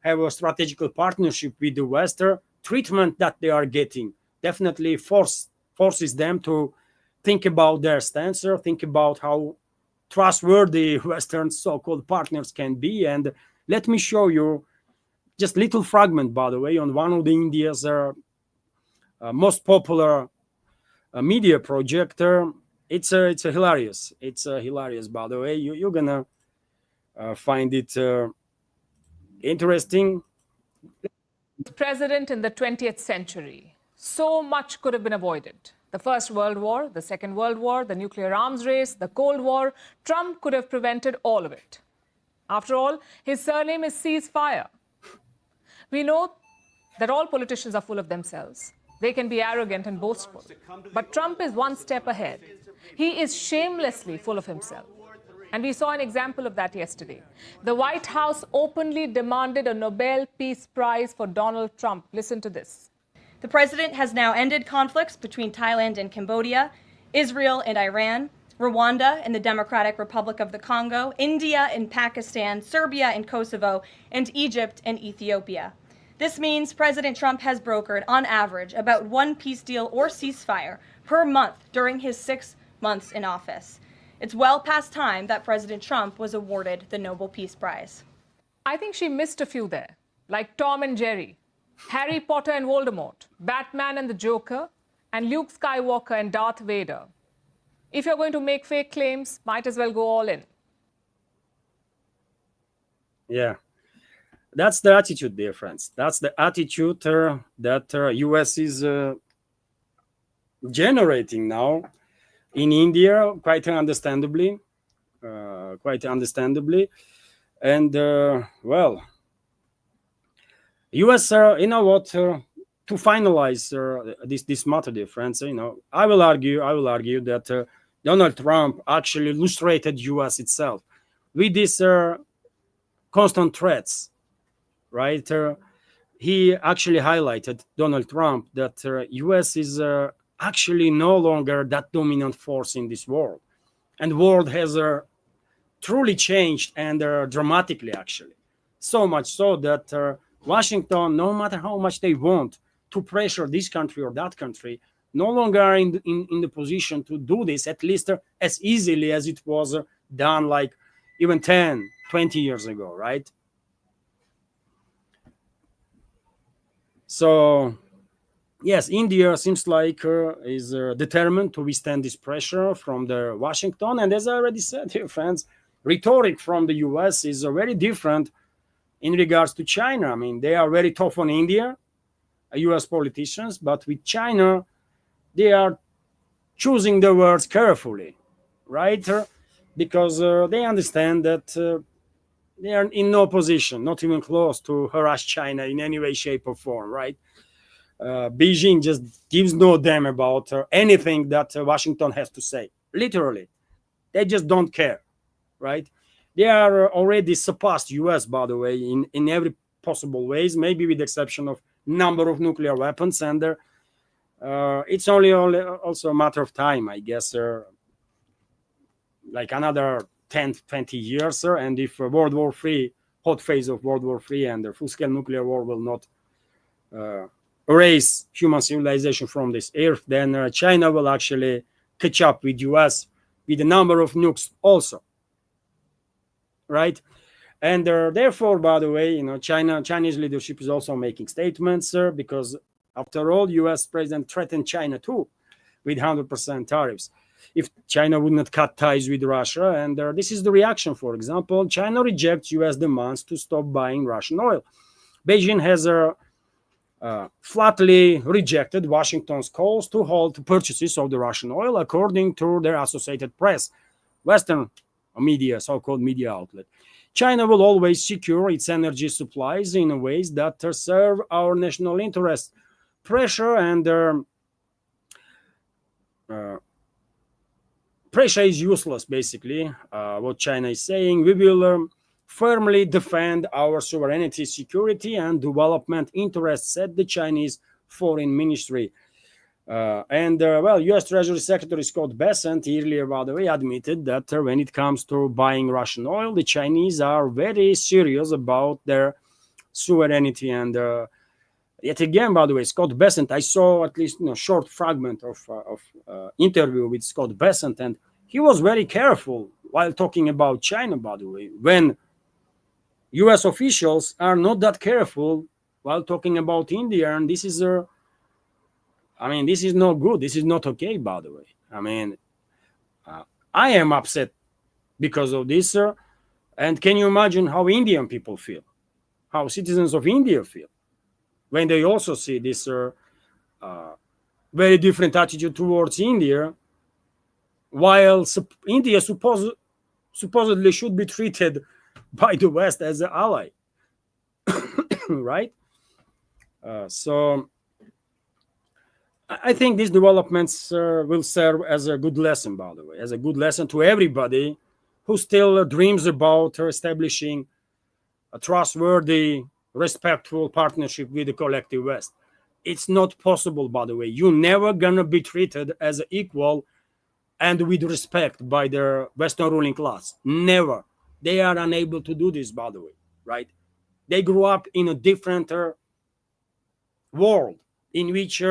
have a strategical partnership with the Western. Treatment that they are getting definitely forces them to think about their stance, or think about how trustworthy Western so-called partners can be. And let me show you just little fragment, by the way, on one of the India's most popular media project. It's hilarious. It's hilarious, by the way. You're gonna find it interesting. President in the 20th century. So much could have been avoided. The First World War, the Second World War, the nuclear arms race, the Cold War. Trump could have prevented all of it. After all, his surname is Ceasefire. We know that all politicians are full of themselves. They can be arrogant and boastful. But Trump is one step ahead. He is shamelessly full of himself. And we saw an example of that yesterday. The White House openly demanded a Nobel Peace Prize for Donald Trump. Listen to this. The president has now ended conflicts between Thailand and Cambodia, Israel and Iran, Rwanda and the Democratic Republic of the Congo, India and Pakistan, Serbia and Kosovo, and Egypt and Ethiopia. This means President Trump has brokered, on average, about one peace deal or ceasefire per month during his 6 months in office. It's well past time that President Trump was awarded the Nobel Peace Prize. I think she missed a few there, like Tom and Jerry, Harry Potter and Voldemort, Batman and the Joker, and Luke Skywalker and Darth Vader. If you're going to make fake claims, might as well go all in. Yeah, that's the attitude, dear friends. That's the attitude that US is generating now in India, quite understandably. And well, US, you know what? To finalize this matter, dear friends, I will argue that Donald Trump actually illustrated US itself with these constant threats, right? He actually highlighted, Donald Trump, that US is actually no longer that dominant force in this world, and the world has truly changed, and dramatically, actually, so much so that Washington, no matter how much they want to pressure this country or that country, no longer are in the position to do this, at least as easily as it was done like even 10, 20 years ago, right? So yes, India seems like is determined to withstand this pressure from the Washington. And as I already said, dear friends, rhetoric from the US is very different in regards to China. I mean, they are very tough on India, US politicians, but with China, they are choosing the words carefully, right? Because they understand that they are in no position, not even close, to harass China in any way, shape, or form, right? Beijing just gives no damn about anything that Washington has to say. Literally, they just don't care, right? They are already surpassed US, by the way, in every possible ways, maybe with the exception of number of nuclear weapons, and it's only also a matter of time, I guess, like another 10, 20 years, and if World War III, hot phase of World War III, and the full-scale nuclear war will not erase human civilization from this earth, then China will actually catch up with US with the number of nukes also, right? And therefore, by the way, Chinese leadership is also making statements, because after all, US president threatened China too with 100% tariffs if China would not cut ties with Russia. And this is the reaction. For example, China rejects US demands to stop buying Russian oil. Beijing has flatly rejected Washington's calls to halt purchases of the Russian oil, according to their Associated Press, Western media, so-called media outlet. China will always secure its energy supplies in ways that serve our national interests. Pressure and pressure is useless, basically, what China is saying. We will firmly defend our sovereignty, security, and development interests, said the Chinese Foreign Ministry. Well, U.S. Treasury Secretary Scott Bessent earlier, by the way, admitted that when it comes to buying Russian oil, the Chinese are very serious about their sovereignty. And yet again, by the way, Scott Bessent, I saw at least a short fragment of interview with Scott Bessent, and he was very careful while talking about China, by the way, when U.S. officials are not that careful while talking about India. And this is this is not good. This is not okay, by the way. I am upset because of this, and can you imagine how Indian people feel, how citizens of India feel, when they also see this very different attitude towards India, while India supposedly should be treated by the West as an ally, right? So I think these developments will serve as a good lesson, by the way, as a good lesson to everybody who still dreams about establishing a trustworthy, respectful partnership with the collective West. It's not possible, by the way. You're never gonna be treated as an equal and with respect by the Western ruling class. Never. They are unable to do this, by the way, right? They grew up in a different world in which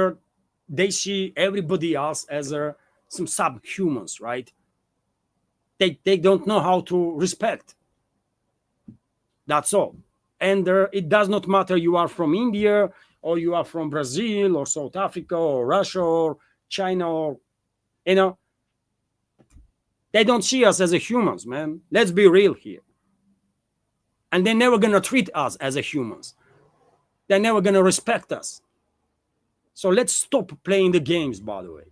they see everybody else as some subhumans, right? They don't know how to respect. That's all. And it does not matter you are from India or you are from Brazil or South Africa or Russia or China, or, you know, they don't see us as a humans, man. Let's be real here. And they're never going to treat us as a humans. They're never going to respect us. So let's stop playing the games, by the way,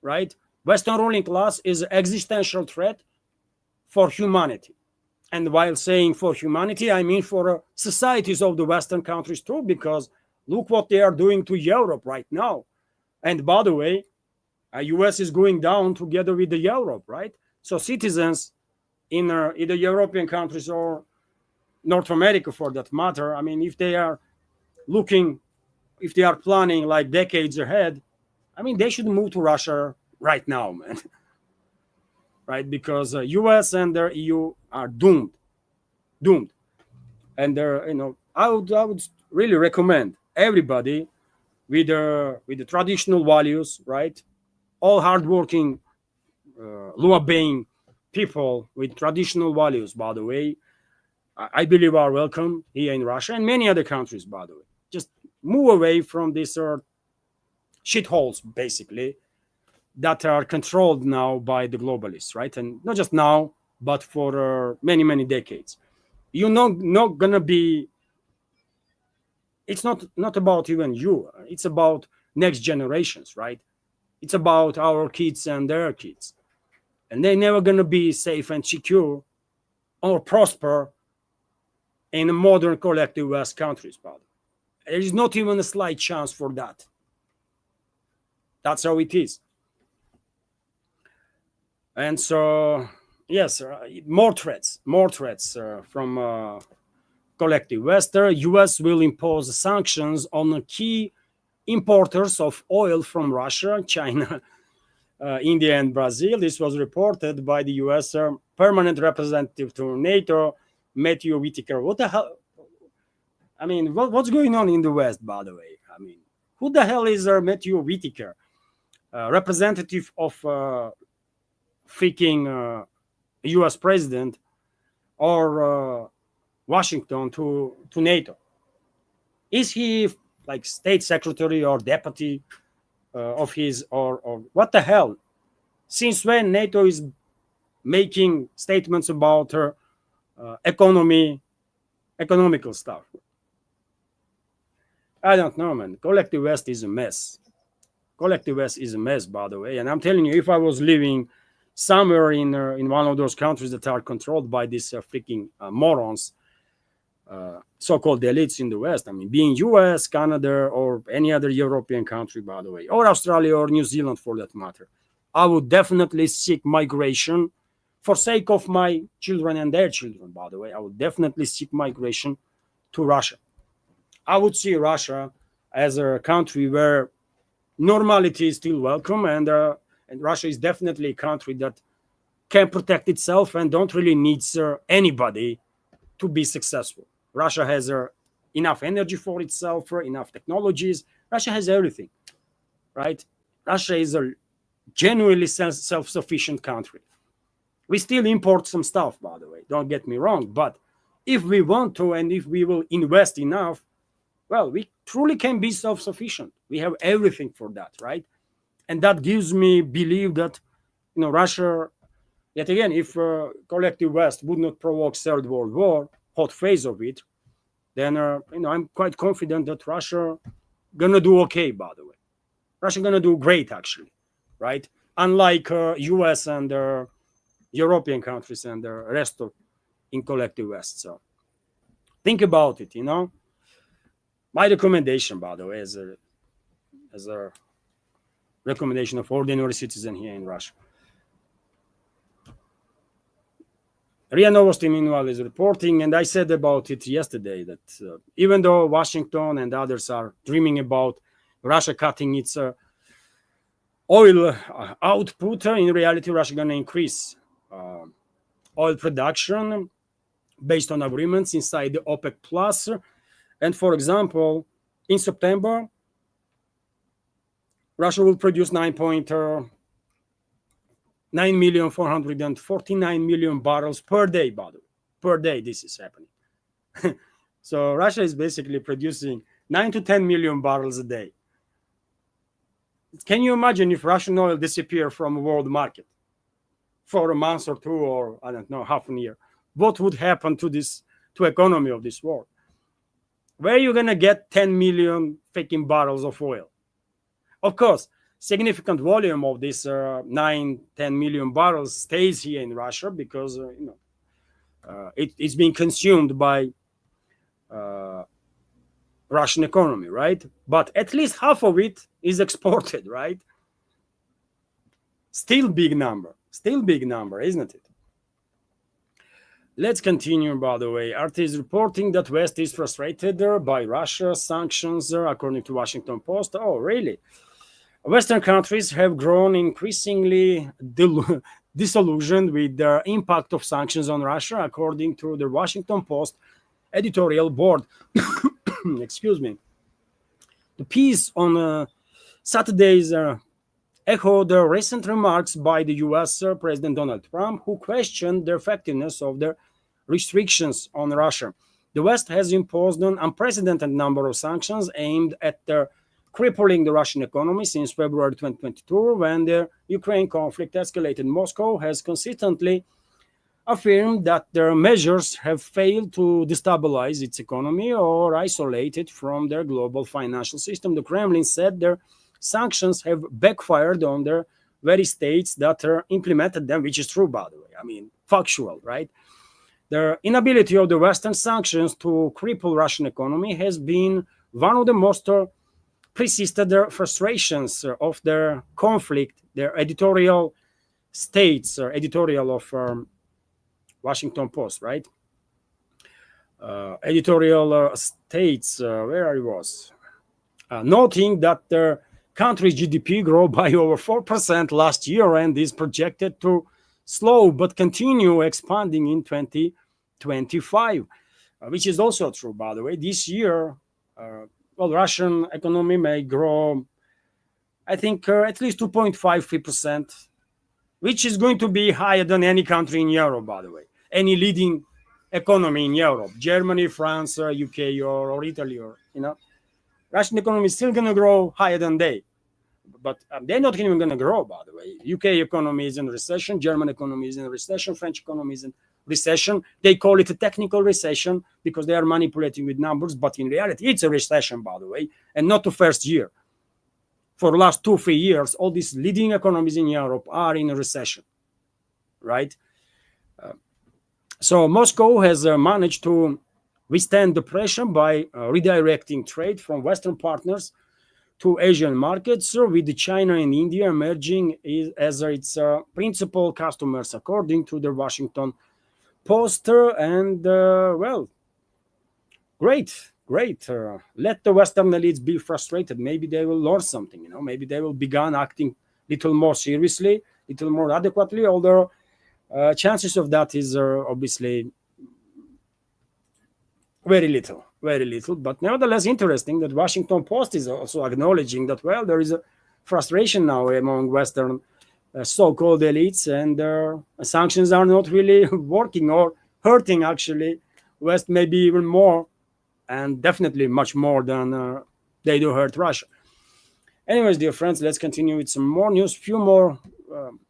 right? Western ruling class is an existential threat for humanity. And while saying for humanity, I mean for societies of the Western countries too, because look what they are doing to Europe right now. And by the way, US is going down together with the Europe, right? So citizens in either European countries or North America, for that matter, I mean, if they are looking, if they are planning like decades ahead, I mean, they should move to Russia right now, man. Right? Because US and their EU are doomed. And I would really recommend everybody with the traditional values, right? All hardworking, law-obeying people with traditional values, by the way, I believe are welcome here in Russia and many other countries, by the way. Just move away from these shitholes, basically, that are controlled now by the globalists, right? And not just now, but for many, many decades. You're not gonna be. It's not about even you. It's about next generations, right? It's about our kids and their kids, and they're never gonna be safe and secure or prosper in a modern collective West countries, brother. There is not even a slight chance for that. That's how it is. And so, yes, more threats from collective West. US will impose sanctions on key importers of oil from Russia, China, India, and Brazil. This was reported by the US permanent representative to NATO, Matthew Whitaker. What the hell? I mean, what's going on in the West, by the way? I mean, who the hell is Matthew Whitaker? Representative of freaking US president or Washington to NATO? Is he like state secretary or deputy of his, or what the hell? Since when NATO is making statements about her economical stuff? I don't know, man. Collective West is a mess. Collective West is a mess, by the way. And I'm telling you, if I was living somewhere in one of those countries that are controlled by these freaking morons, so-called elites in the West, I mean, being US, Canada, or any other European country, by the way, or Australia or New Zealand for that matter, I would definitely seek migration for sake of my children and their children, by the way. I would definitely seek migration to Russia. I would see Russia as a country where normality is still welcome, and Russia is definitely a country that can protect itself and don't really need anybody to be successful. Russia has enough energy for itself, enough technologies. Russia has everything, right? Russia is a genuinely self-sufficient country. We still import some stuff, by the way, don't get me wrong, but if we want to and if we will invest enough, well, we truly can be self-sufficient. We have everything for that, right? And that gives me belief that, Russia, yet again, if collective West would not provoke Third World War, hot phase of it, then, I'm quite confident that Russia gonna do okay, by the way. Russia gonna do great, actually, right? Unlike US and European countries and the rest of in collective West. So think about it, My recommendation, by the way, as a recommendation of ordinary citizen here in Russia. RIA Novosti, meanwhile, is reporting, and I said about it yesterday, that even though Washington and others are dreaming about Russia cutting its oil output, in reality, Russia going to increase oil production based on agreements inside the OPEC Plus. And for example, in September, Russia will produce 9,449,000,000 barrels per day, by the way. Per day, this is happening. So Russia is basically producing 9 to 10 million barrels a day. Can you imagine if Russian oil disappear from the world market for a month or two, or I don't know, half a year? What would happen to economy of this world? Where are you going to get 10 million fucking barrels of oil? Of course, significant volume of this 9-10 million barrels stays here in Russia because it's being consumed by Russian economy, right? But at least half of it is exported, right? Still big number, isn't it? Let's continue, by the way. RT is reporting that West is frustrated by Russia's sanctions, according to Washington Post. Oh, really? Western countries have grown increasingly disillusioned with the impact of sanctions on Russia, according to the Washington Post editorial board. Excuse me. The piece on Saturday's echoed the recent remarks by the US President Donald Trump, who questioned the effectiveness of the restrictions on Russia. The West has imposed an unprecedented number of sanctions aimed at crippling the Russian economy since February 2022, when the Ukraine conflict escalated. Moscow has consistently affirmed that their measures have failed to destabilize its economy or isolate it from their global financial system. The Kremlin said their sanctions have backfired on the very states that implemented them, which is true, by the way. I mean, factual, right? The inability of the Western sanctions to cripple Russian economy has been one of the most persisted frustrations of their conflict. Their editorial states, editorial of Washington Post, right? Editorial states where I was, noting that their country's GDP grew by over 4% last year and is projected to slow but continue expanding in 2025, which is also true, by the way. This year, Russian economy may grow, I think, at least 2.53%, which is going to be higher than any country in Europe, by the way. Any leading economy in Europe, Germany, France, UK, or Italy, or Russian economy is still going to grow higher than they. But they're not even going to grow, by the way. UK economy is in recession, German economy is in recession, French economy is in recession. They call it a technical recession because they are manipulating with numbers, but in reality, it's a recession, by the way, and not the first year. For the last 2-3 years, all these leading economies in Europe are in a recession, right? So Moscow has managed to withstand the pressure by redirecting trade from Western partners to Asian markets, with China and India emerging as its principal customers, according to the Washington Post. And great. Let the Western elites be frustrated. Maybe they will learn something. Maybe they will begin acting a little more seriously, a little more adequately. Although chances of that is obviously very little, but nevertheless interesting that Washington Post is also acknowledging that, there is a frustration now among Western so-called elites, and sanctions are not really working or hurting, actually, West maybe even more, and definitely much more than they do hurt Russia. Anyways, dear friends, let's continue with some more news, few more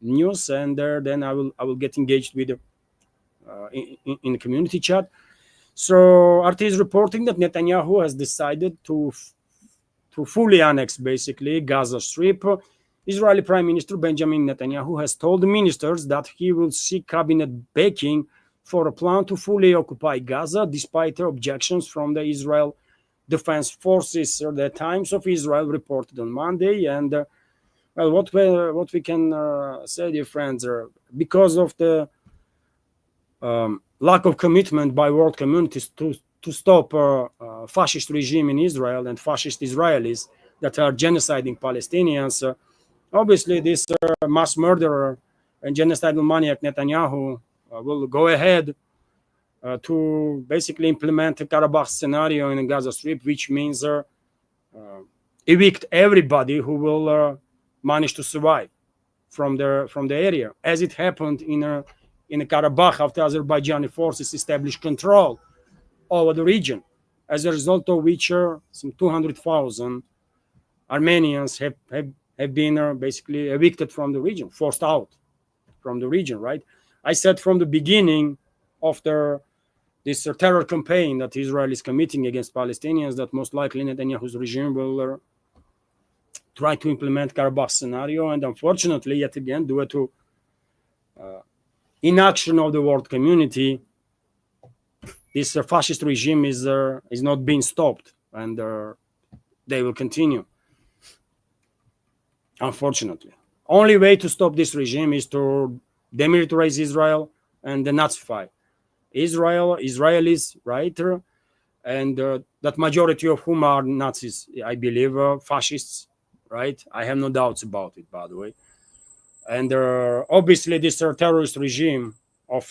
news, and then I will get engaged with in the community chat. So RT is reporting that Netanyahu has decided to fully annex, basically, Gaza Strip. Israeli Prime Minister Benjamin Netanyahu has told the ministers that he will seek cabinet backing for a plan to fully occupy Gaza, despite objections from the Israel Defense Forces. The Times of Israel reported on Monday, and what we can say, dear friends, because of the lack of commitment by world communities to stop fascist regime in Israel and fascist Israelis that are genociding Palestinians. Obviously, this mass murderer and genocidal maniac Netanyahu will go ahead to basically implement a Karabakh scenario in the Gaza Strip, which means evict everybody who will manage to survive from the area, as it happened in Karabakh after Azerbaijani forces established control over the region, as a result of which some 200,000 Armenians have been basically evicted from the region, forced out from the region, right? I said from the beginning of this terror campaign that Israel is committing against Palestinians that most likely Netanyahu's regime will try to implement Karabakh scenario, and unfortunately, yet again, due to inaction of the world community, this fascist regime is not being stopped, and they will continue. Unfortunately, only way to stop this regime is to demilitarize Israel and denazify Israel, Israelis, right? And that majority of whom are Nazis, I believe, fascists, right? I have no doubts about it, by the way. And obviously, this terrorist regime of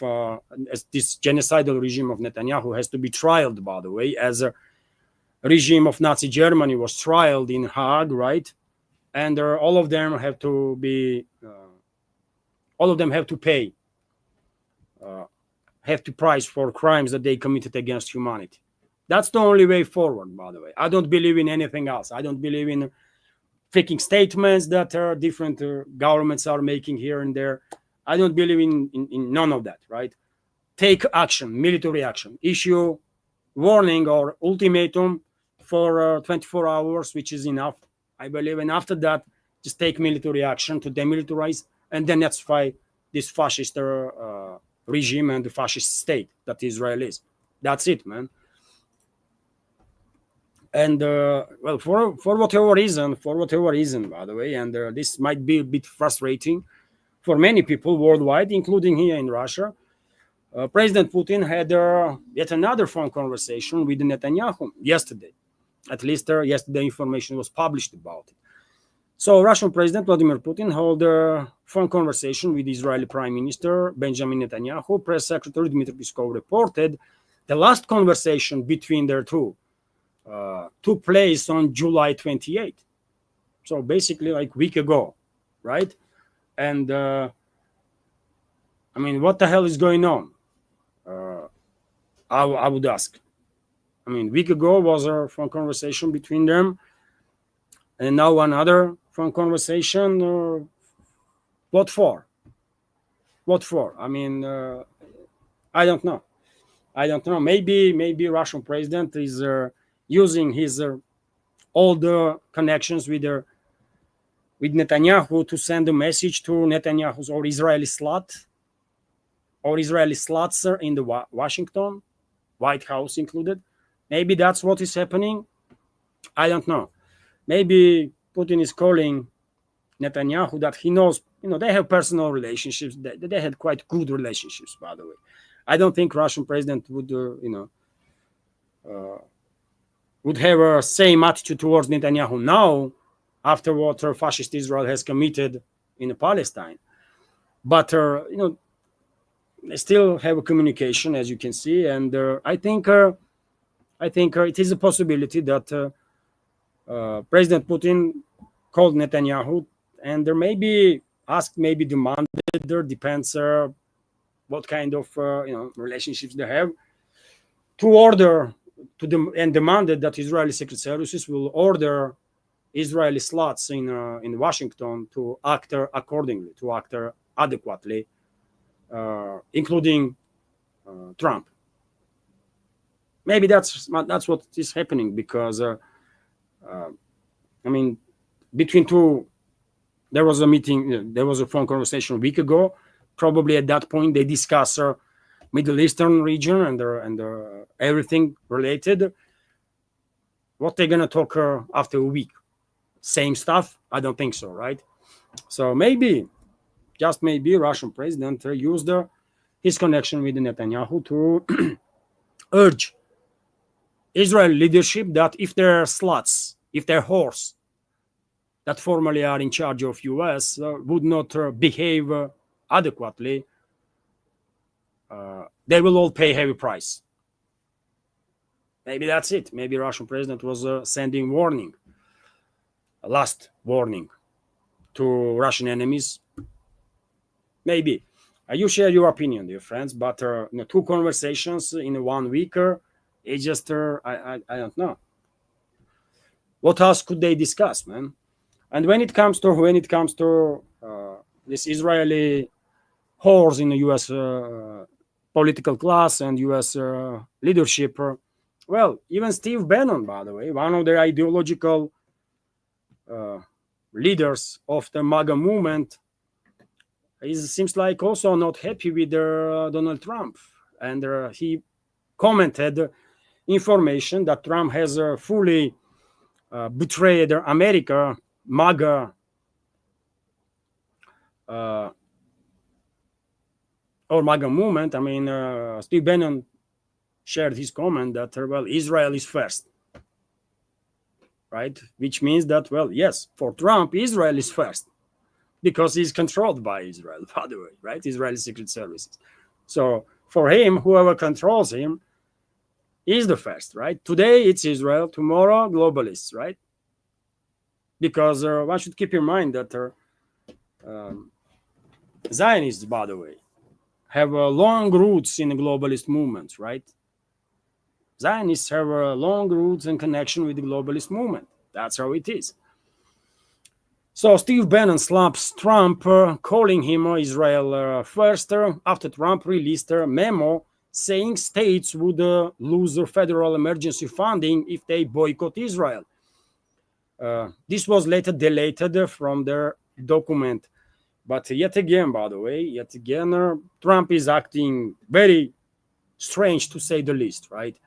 this genocidal regime of Netanyahu has to be trialed, by the way, as a regime of Nazi Germany was trialed in Hague, right? And all of them have to be, all of them have to pay, have to price for crimes that they committed against humanity. That's the only way forward, by the way. I don't believe in anything else. I don't believe in freaking statements that different governments are making here and there. I don't believe in none of that, right? Take action, military action, issue warning or ultimatum for 24 hours, which is enough, I believe. And after that, just take military action to demilitarize and denazify this fascist regime and the fascist state that Israel is. That's it, man. And well, for whatever reason, by the way, and this might be a bit frustrating for many people worldwide, including here in Russia. President Putin had yet another phone conversation with Netanyahu yesterday. At least yesterday information was published about it. So Russian President Vladimir Putin held a phone conversation with Israeli Prime Minister Benjamin Netanyahu. Press Secretary Dmitry Peskov reported the last conversation between their two took place on July 28th. So basically like a week ago, right? And I mean, what the hell is going on? I would ask. I mean, a week ago was a phone conversation between them, and now another phone conversation. What for? What for? I mean, I don't know. I don't know. Maybe Russian president is using his old connections with Netanyahu to send a message to Netanyahu's or Israeli slots in the Washington, White House included. Maybe that's what is happening. I don't know. Maybe Putin is calling Netanyahu that he knows, they have personal relationships. They had quite good relationships, by the way. I don't think Russian president would, would have a same attitude towards Netanyahu now after what fascist Israel has committed in Palestine. But, they still have a communication, as you can see. And I think it is a possibility that President Putin called Netanyahu and there may be asked, maybe demanded, there depends what kind of relationships they have, to order and demanded that Israeli Secret Services will order Israeli slots in Washington to act accordingly, to act adequately, including Trump. Maybe that's what is happening because I mean, between two, there was a meeting, there was a phone conversation a week ago. Probably at that point they discuss Middle Eastern region and everything related. What they're gonna talk after a week? Same stuff? I don't think so, right? So maybe, just maybe, Russian president used his connection with Netanyahu to urge Israel leadership that if their sluts, if their whores that formally are in charge of US would not behave adequately, they will all pay heavy price. Maybe that's it. Maybe Russian president was sending warning, a last warning to Russian enemies. Maybe. You share your opinion, dear friends, but two conversations in 1 week It's just I don't know. What else could they discuss, man? And when it comes to this Israeli horse in the U.S. Political class and U.S. Leadership, well, even Steve Bannon, by the way, one of the ideological leaders of the MAGA movement, seems like also not happy with Donald Trump, and he commented information that Trump has fully betrayed America, MAGA, or MAGA movement. I mean, Steve Bannon shared his comment that, well, Israel is first, right? Which means that, well, yes, for Trump, Israel is first because he's controlled by Israel, by the way, right? Israeli secret services. So for him, whoever controls him is the first, right? Today it's Israel, tomorrow globalists, right? Because one should keep in mind that Zionists, by the way, have long roots in the globalist movements, right? Zionists have long roots and connection with the globalist movement. That's how it is. So Steve Bannon slaps Trump, calling him Israel first, after Trump released a memo saying states would lose their federal emergency funding if they boycott Israel. This was later deleted from their document. But yet again, by the way, Trump is acting very strange, to say the least, right?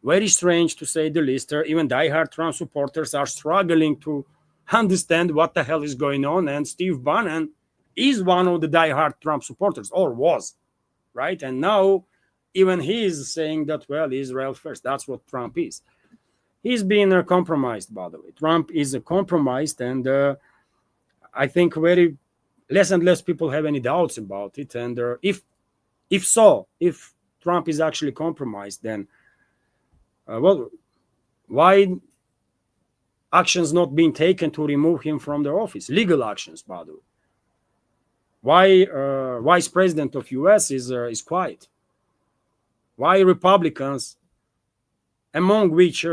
Very strange, to say the least. Even diehard Trump supporters are struggling to understand what the hell is going on. And Steve Bannon is one of the diehard Trump supporters, or was, right? And now even he is saying that, well, Israel first. That's what Trump is. He's been compromised, by the way. Trump is compromised, and I think very less and less people have any doubts about it. And if Trump is actually compromised, then well, why actions not being taken to remove him from the office? Legal actions, by the way. Why Vice President of U.S. is quiet? Why Republicans, among which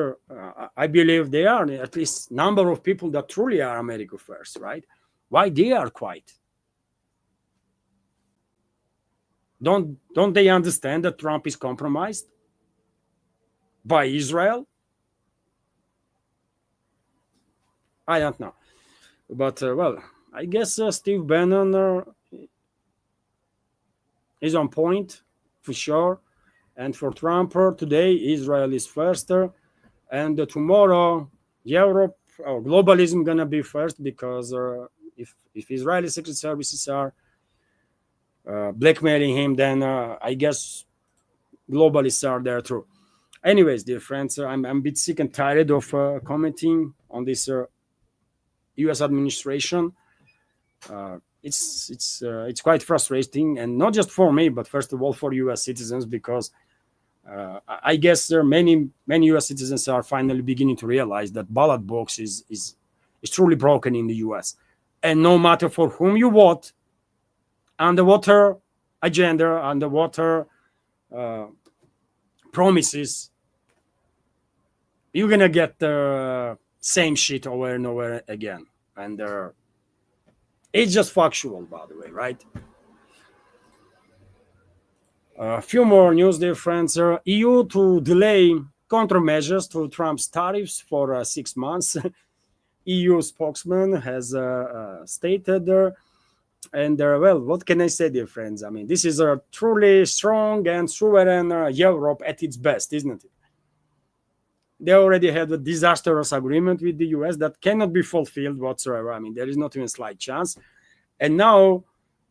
I believe they are at least number of people that truly are America first, right? Why they are quiet? Don't they understand that Trump is compromised by Israel? I don't know. But, well, I guess Steve Bannon is on point for sure. And for Trump, today, Israel is first. And tomorrow, Europe or globalism going to be first, because if Israeli secret services are blackmailing him, then I guess globalists are there too. Anyways, dear friends, I'm a bit sick and tired of commenting on this U.S. administration. It's quite frustrating, and not just for me, but first of all for U.S. citizens, because I guess many U.S. citizens are finally beginning to realize that ballot box is truly broken in the U.S. And no matter for whom you vote, underwater agenda, underwater promises, you're gonna get the same shit over and over again. And it's just factual, by the way, right? A few more news, dear friends. EU to delay countermeasures to Trump's tariffs for 6 months. EU spokesman has stated and well, what can I say, dear friends? I mean, this is a truly strong and sovereign Europe at its best, isn't it? They already had a disastrous agreement with the US that cannot be fulfilled whatsoever. I mean, there is not even a slight chance. And now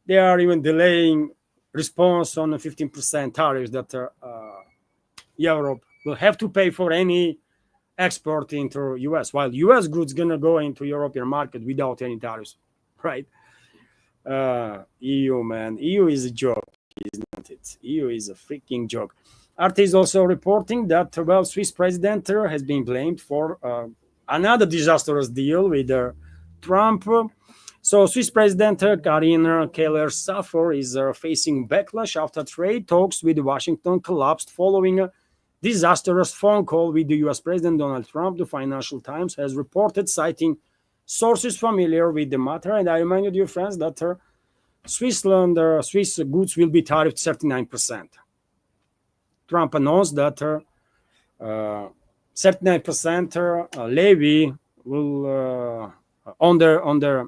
they are even delaying response on the 15% tariffs that Europe will have to pay for any export into US, while US goods gonna go into European market without any tariffs, right? EU, man, EU is a joke, isn't it? EU is a freaking joke. RT is also reporting that, well, Swiss president has been blamed for another disastrous deal with Trump. So Swiss President Karine Keller-Sutter is facing backlash after trade talks with Washington collapsed following disastrous phone call with the US President Donald Trump, the Financial Times has reported, citing sources familiar with the matter. And I remind you, dear friends, that Swiss goods will be tariffed 39%. Trump announced that 39% levy will on their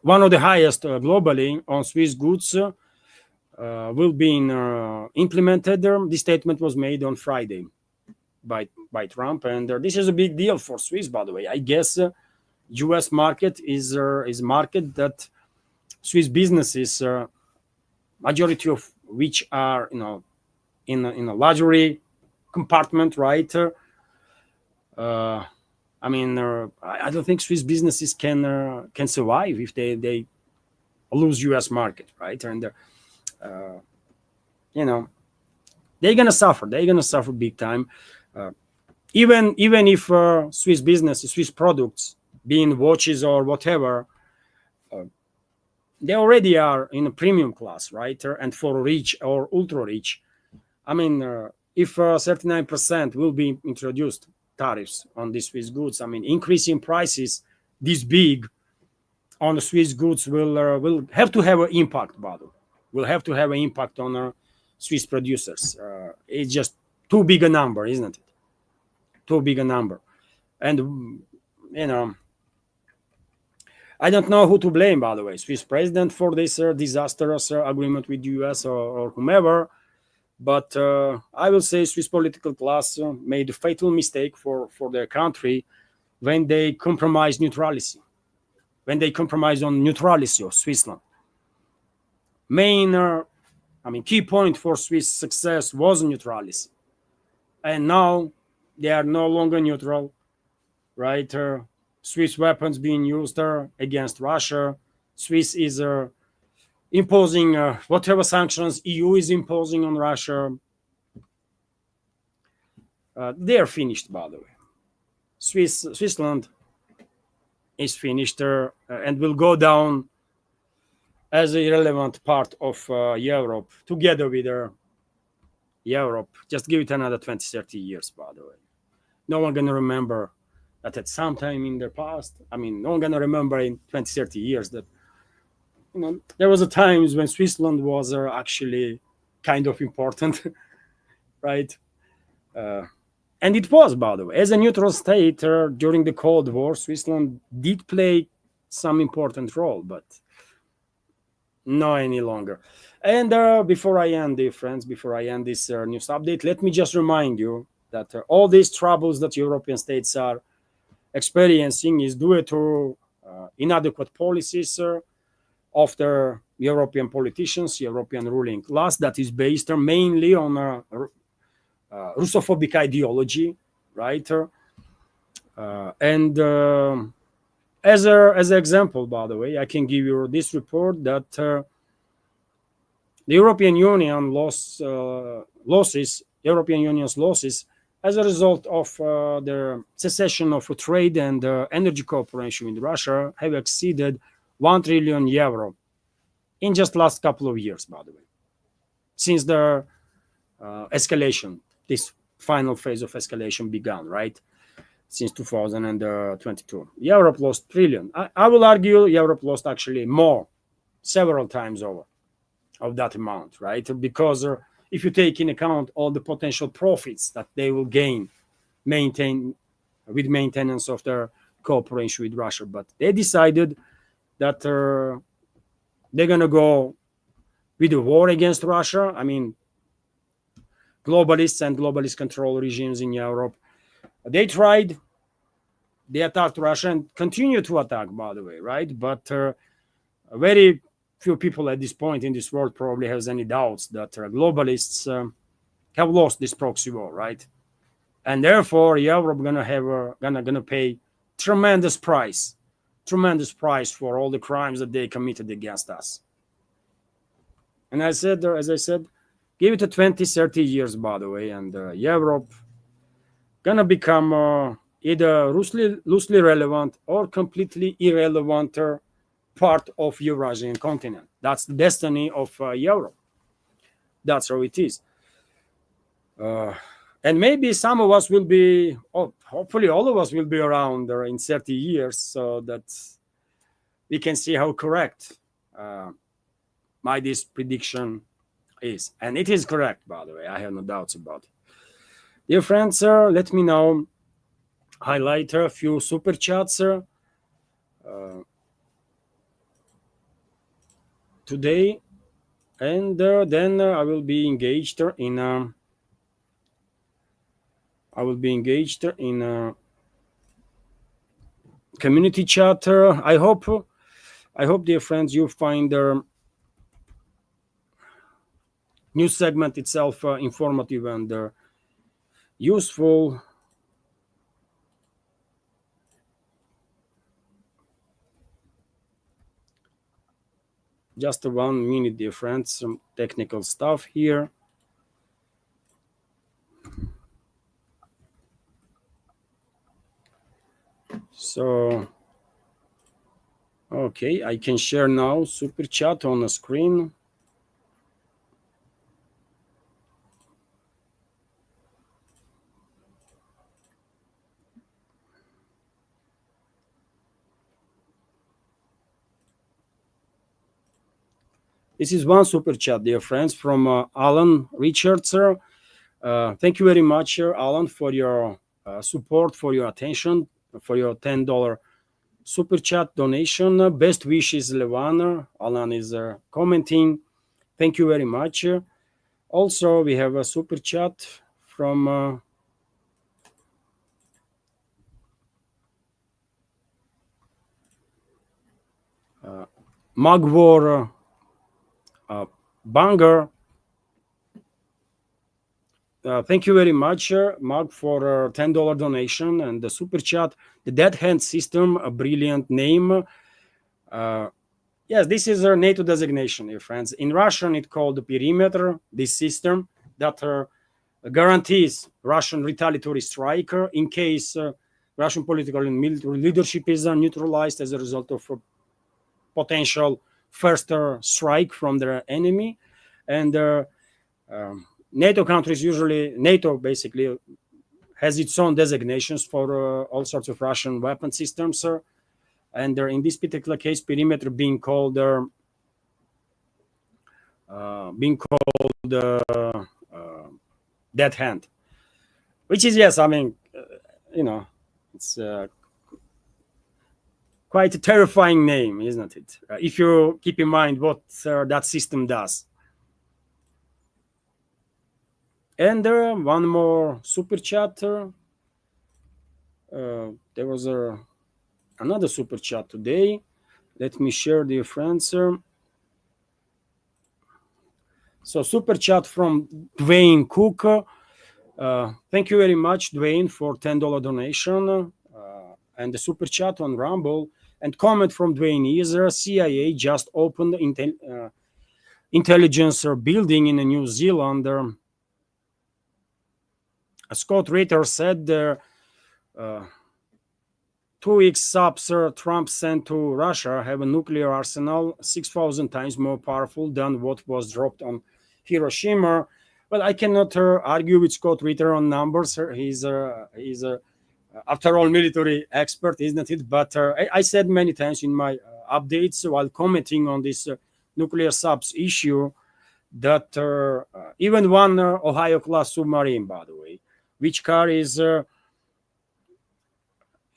one of the highest globally on Swiss goods will be implemented. The statement was made on Friday by Trump, and this is a big deal for Swiss, by the way. I guess U.S. market is a market that Swiss businesses, majority of which are in a luxury compartment, right? I mean, I don't think Swiss businesses can survive if they lose U.S. market, right? And they're gonna suffer. They're gonna suffer big time. Even if Swiss businesses, Swiss products, being watches or whatever, they already are in a premium class, right? And for rich or ultra rich, I mean, if 39% will be introduced tariffs on these Swiss goods, I mean, increasing prices this big on the Swiss goods will have to have an impact, by the way. Will have to have an impact on our Swiss producers. It's just too big a number, isn't it? Too big a number. And, I don't know who to blame, by the way, Swiss president for this disastrous agreement with the US or whomever. But I will say Swiss political class made a fatal mistake for their country when they compromised neutrality, when they compromised on neutrality of Switzerland. Key point for Swiss success was neutrality. And now they are no longer neutral, right? Swiss weapons being used against Russia. Swiss is imposing whatever sanctions EU is imposing on Russia. They are finished, by the way. Switzerland is finished and will go down as an irrelevant part of Europe, together with Europe. Just give it another 20, 30 years, by the way. No one going to remember that at some time in the past, no one going to remember in 20, 30 years that there was a times when Switzerland was actually kind of important, right? And it was, by the way, as a neutral state during the Cold War, Switzerland did play some important role, but no any longer. And before I end, dear friends, before I end this news update, let me just remind you that all these troubles that European states are experiencing is due to inadequate policies of the European politicians, European ruling class that is based mainly on Russophobic ideology, right? And as an example, by the way, I can give you this report that the European Union European Union's losses as a result of the cessation of trade and energy cooperation with Russia have exceeded 1 trillion euro in just last couple of years, by the way, since the escalation, this final phase of escalation began, right? Since 2022. Europe lost trillion. I will argue Europe lost actually more, several times over of that amount, right? Because if you take in account all the potential profits that they will gain with maintenance of their cooperation with Russia. But they decided that they're going to go with a war against Russia. Globalists and globalist control regimes in Europe, they attacked Russia and continue to attack, by the way, right? But very few people at this point in this world probably has any doubts that globalists have lost this proxy war, right? And therefore, Europe gonna pay tremendous price for all the crimes that they committed against us. And as I said, give it 20, 30 years, by the way, and Europe gonna become either loosely relevant or completely irrelevant part of Eurasian continent. That's the destiny of Europe. That's how it is. And maybe some of us will be, hopefully all of us will be around in 30 years, so that we can see how correct my this prediction is. And it is correct, by the way. I have no doubts about it. Dear friends, let me now highlight a few super chats today, and then I will be engaged in community chat. I hope, dear friends, you find the news segment itself informative and useful. Just 1 minute, dear friends, some technical stuff here. So, okay, I can share now super chat on the screen. This is one super chat, dear friends, from Alan Richards. Thank you very much, Alan, for your support, for your attention, for your $10 super chat donation. Best wishes, Levan. Alan is commenting. Thank you very much. Also, we have a super chat from Magvor Banger. Thank you very much, Mark, for $10 donation and the super chat. The Dead Hand System, a brilliant name. Yes, this is a NATO designation, dear friends. In Russian, it's called perimeter, this system that guarantees Russian retaliatory strike in case Russian political and military leadership is neutralized as a result of a potential first strike from their enemy. And NATO countries usually, NATO basically has its own designations for all sorts of Russian weapon systems. And in this particular case, perimeter being called dead hand, which is, yes, I mean, it's quite a terrifying name, isn't it? If you keep in mind what that system does. And one more super chat. There was another super chat today. Let me share, dear friends. So super chat from Dwayne Cook. Thank you very much, Dwayne, for $10 donation and the super chat on Rumble. And comment from Dwayne is CIA just opened intelligence building in New Zealand. Scott Ritter said 2 weeks subs Trump sent to Russia have a nuclear arsenal 6,000 times more powerful than what was dropped on Hiroshima. Well, I cannot argue with Scott Ritter on numbers. He's after all, military expert, isn't it? But I said many times in my updates while commenting on this nuclear subs issue that even one Ohio-class submarine, by the way, which carries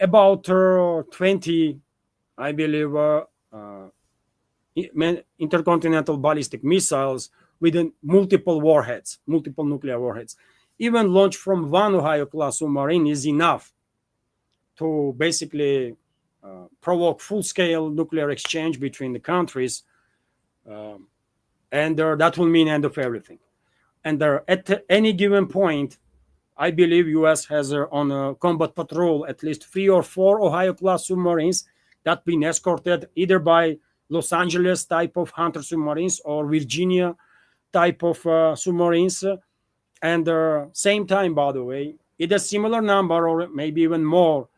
about 20, I believe, intercontinental ballistic missiles with multiple nuclear warheads. Even launch from one Ohio-class submarine is enough to basically provoke full-scale nuclear exchange between the countries, and that will mean end of everything. And at any given point, I believe U.S. has on a combat patrol at least 3 or 4 Ohio-class submarines that been escorted either by Los Angeles type of hunter submarines or Virginia type of submarines. And same time, by the way, it a similar number or maybe even more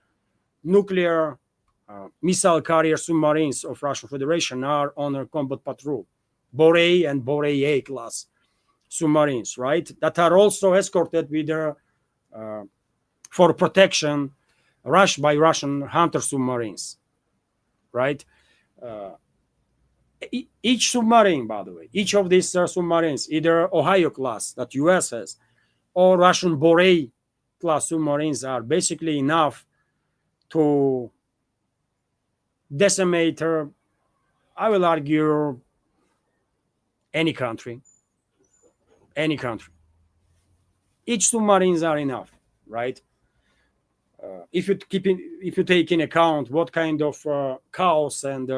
nuclear missile carrier submarines of Russian Federation are on a combat patrol, Borei and Borei A class. submarines, right? That are also escorted with for protection, by Russian hunter submarines, right? Each submarine, by the way, each of these submarines, either Ohio class that US has, or Russian Borei class submarines, are basically enough to decimate, I will argue, any country. Any country. Each submarines are enough, right? If you take in account what kind of chaos and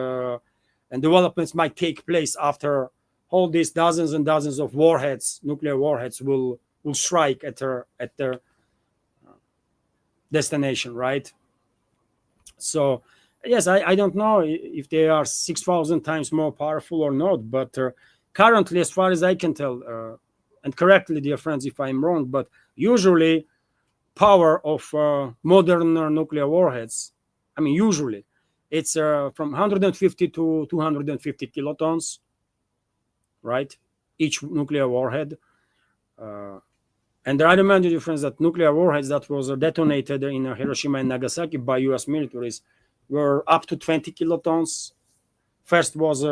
developments might take place after all these dozens and dozens of warheads, nuclear warheads, will strike at their destination, right? So yes, I don't know if they are 6,000 times more powerful or not, but currently, as far as I can tell, and correctly, dear friends, if I'm wrong, but usually power of modern nuclear warheads, I mean, usually it's from 150 to 250 kilotons, right? Each nuclear warhead. And I remind you, friends, that nuclear warheads that was detonated in Hiroshima and Nagasaki by US militaries were up to 20 kilotons. First was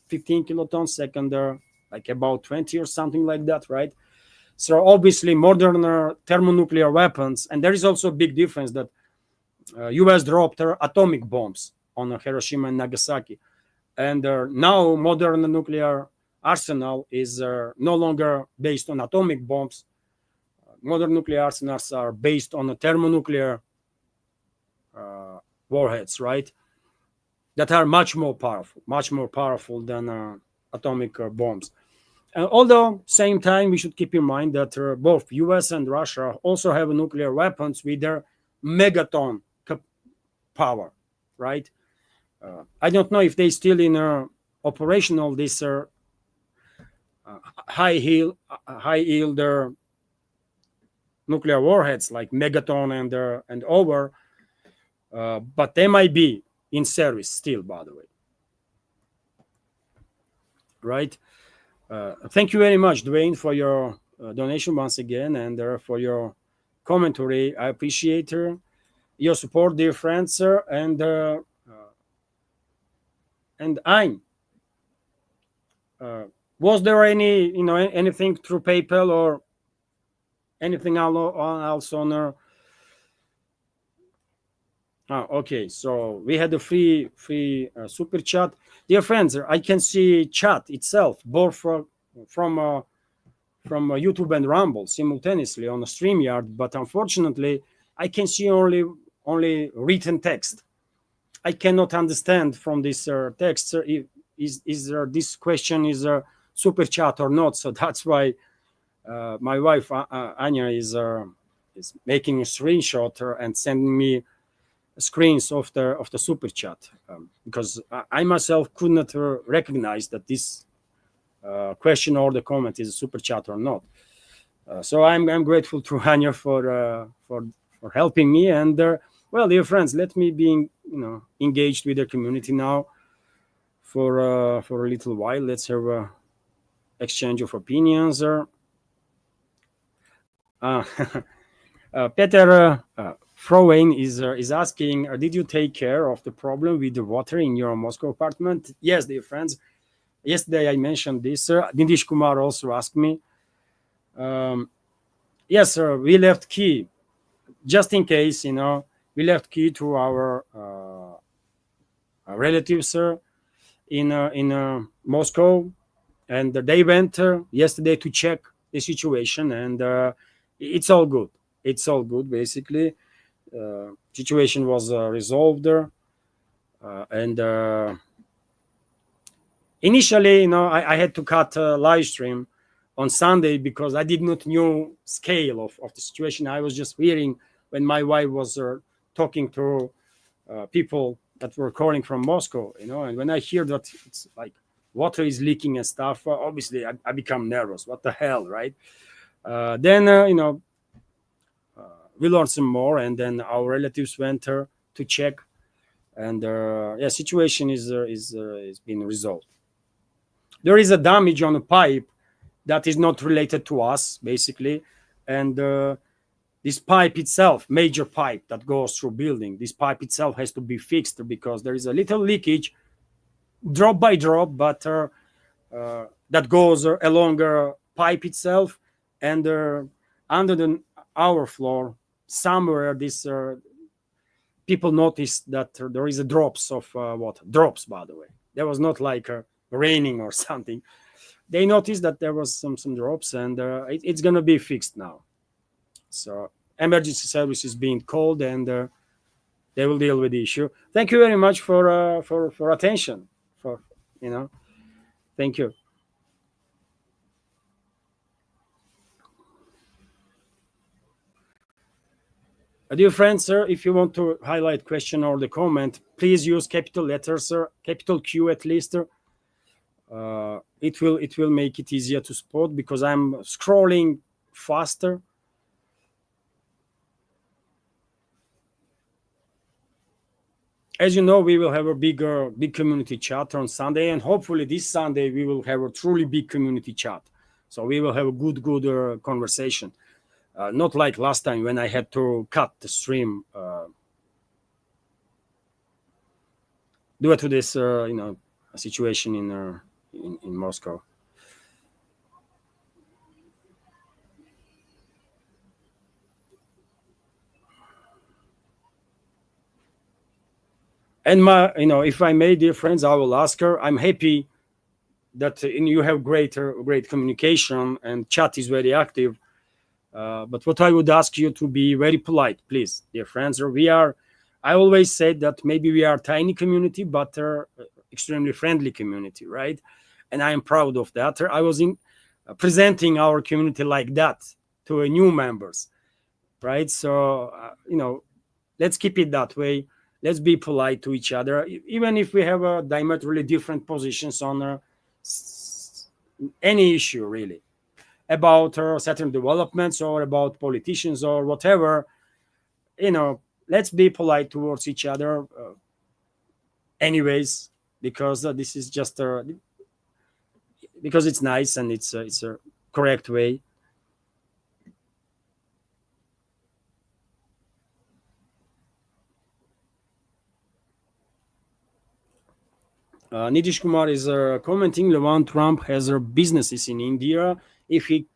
15 kilotons, second like about 20 or something like that, right? So obviously modern thermonuclear weapons, and there is also a big difference that US dropped atomic bombs on Hiroshima and Nagasaki. And now modern nuclear arsenal is no longer based on atomic bombs. Modern nuclear arsenals are based on thermonuclear warheads, right? That are much more powerful than atomic bombs. Although, same time, we should keep in mind that both US and Russia also have nuclear weapons with their megaton power, right? I don't know if they still in operational this high yield nuclear warheads like megaton and over, but they might be in service still, by the way, right? Thank you very much, Dwayne, for your donation once again, and for your commentary. I appreciate your support, dear friends, and I'm. Was there anything through PayPal or anything else on? Okay, so we had a free super chat, dear friends. I can see chat itself both from YouTube and Rumble simultaneously on the StreamYard, but unfortunately, I can see only written text. I cannot understand from this text is this question is a super chat or not. So that's why my wife Anya is making a screenshot and sending me screens of the super chat, because I myself could not recognize that this question or the comment is a super chat or not. So I'm grateful to Anya for helping me. And well, dear friends, let me be engaged with the community now for a little while. Let's have a exchange of opinions. Peter Frowen is asking, did you take care of the problem with the water in your Moscow apartment? Yes, dear friends. Yesterday I mentioned this. Nidish Kumar also asked me. Yes, sir. We left key, just in case. We left key to our relatives in Moscow, and they went yesterday to check the situation, and it's all good. It's all good, basically. Situation was resolved, and initially, I had to cut a live stream on Sunday because I did not know scale of the situation. I was just hearing when my wife was talking to people that were calling from Moscow, and when I hear that it's like water is leaking and stuff, obviously I become nervous. What the hell, right? Then we learned some more, and then our relatives went to check, and situation is being resolved. There is a damage on a pipe that is not related to us, basically. And this pipe itself, major pipe that goes through building, this pipe itself has to be fixed because there is a little leakage, drop by drop, but that goes along pipe itself, and under our floor somewhere this people noticed that there is a drops of water. Drops, by the way. There was not like raining or something. They noticed that there was some drops, and it's gonna be fixed now. So emergency service is being called, and they will deal with the issue. Thank you very much for attention. For thank you. Dear friends, sir, if you want to highlight question or the comment, please use capital letters, sir, capital Q at least. It will make it easier to spot because I'm scrolling faster. As you know, we will have a big community chat on Sunday, and hopefully this Sunday we will have a truly big community chat. So we will have a good conversation. Not like last time when I had to cut the stream due to this, situation in Moscow. And if I may, dear friends, I will ask her. I'm happy that you have great communication and chat is very active. But what I would ask you to be very polite, please, dear friends. I always said that maybe we are a tiny community, but extremely friendly community, right? And I am proud of that. I was presenting our community like that to new members, right? So, let's keep it that way. Let's be polite to each other, even if we have diametrically different positions on any issue, really, about certain developments or about politicians or whatever. Let's be polite towards each other, anyways, because this is just because it's nice and it's a correct way. Nitish Kumar is commenting, Levant Trump has businesses in India. If he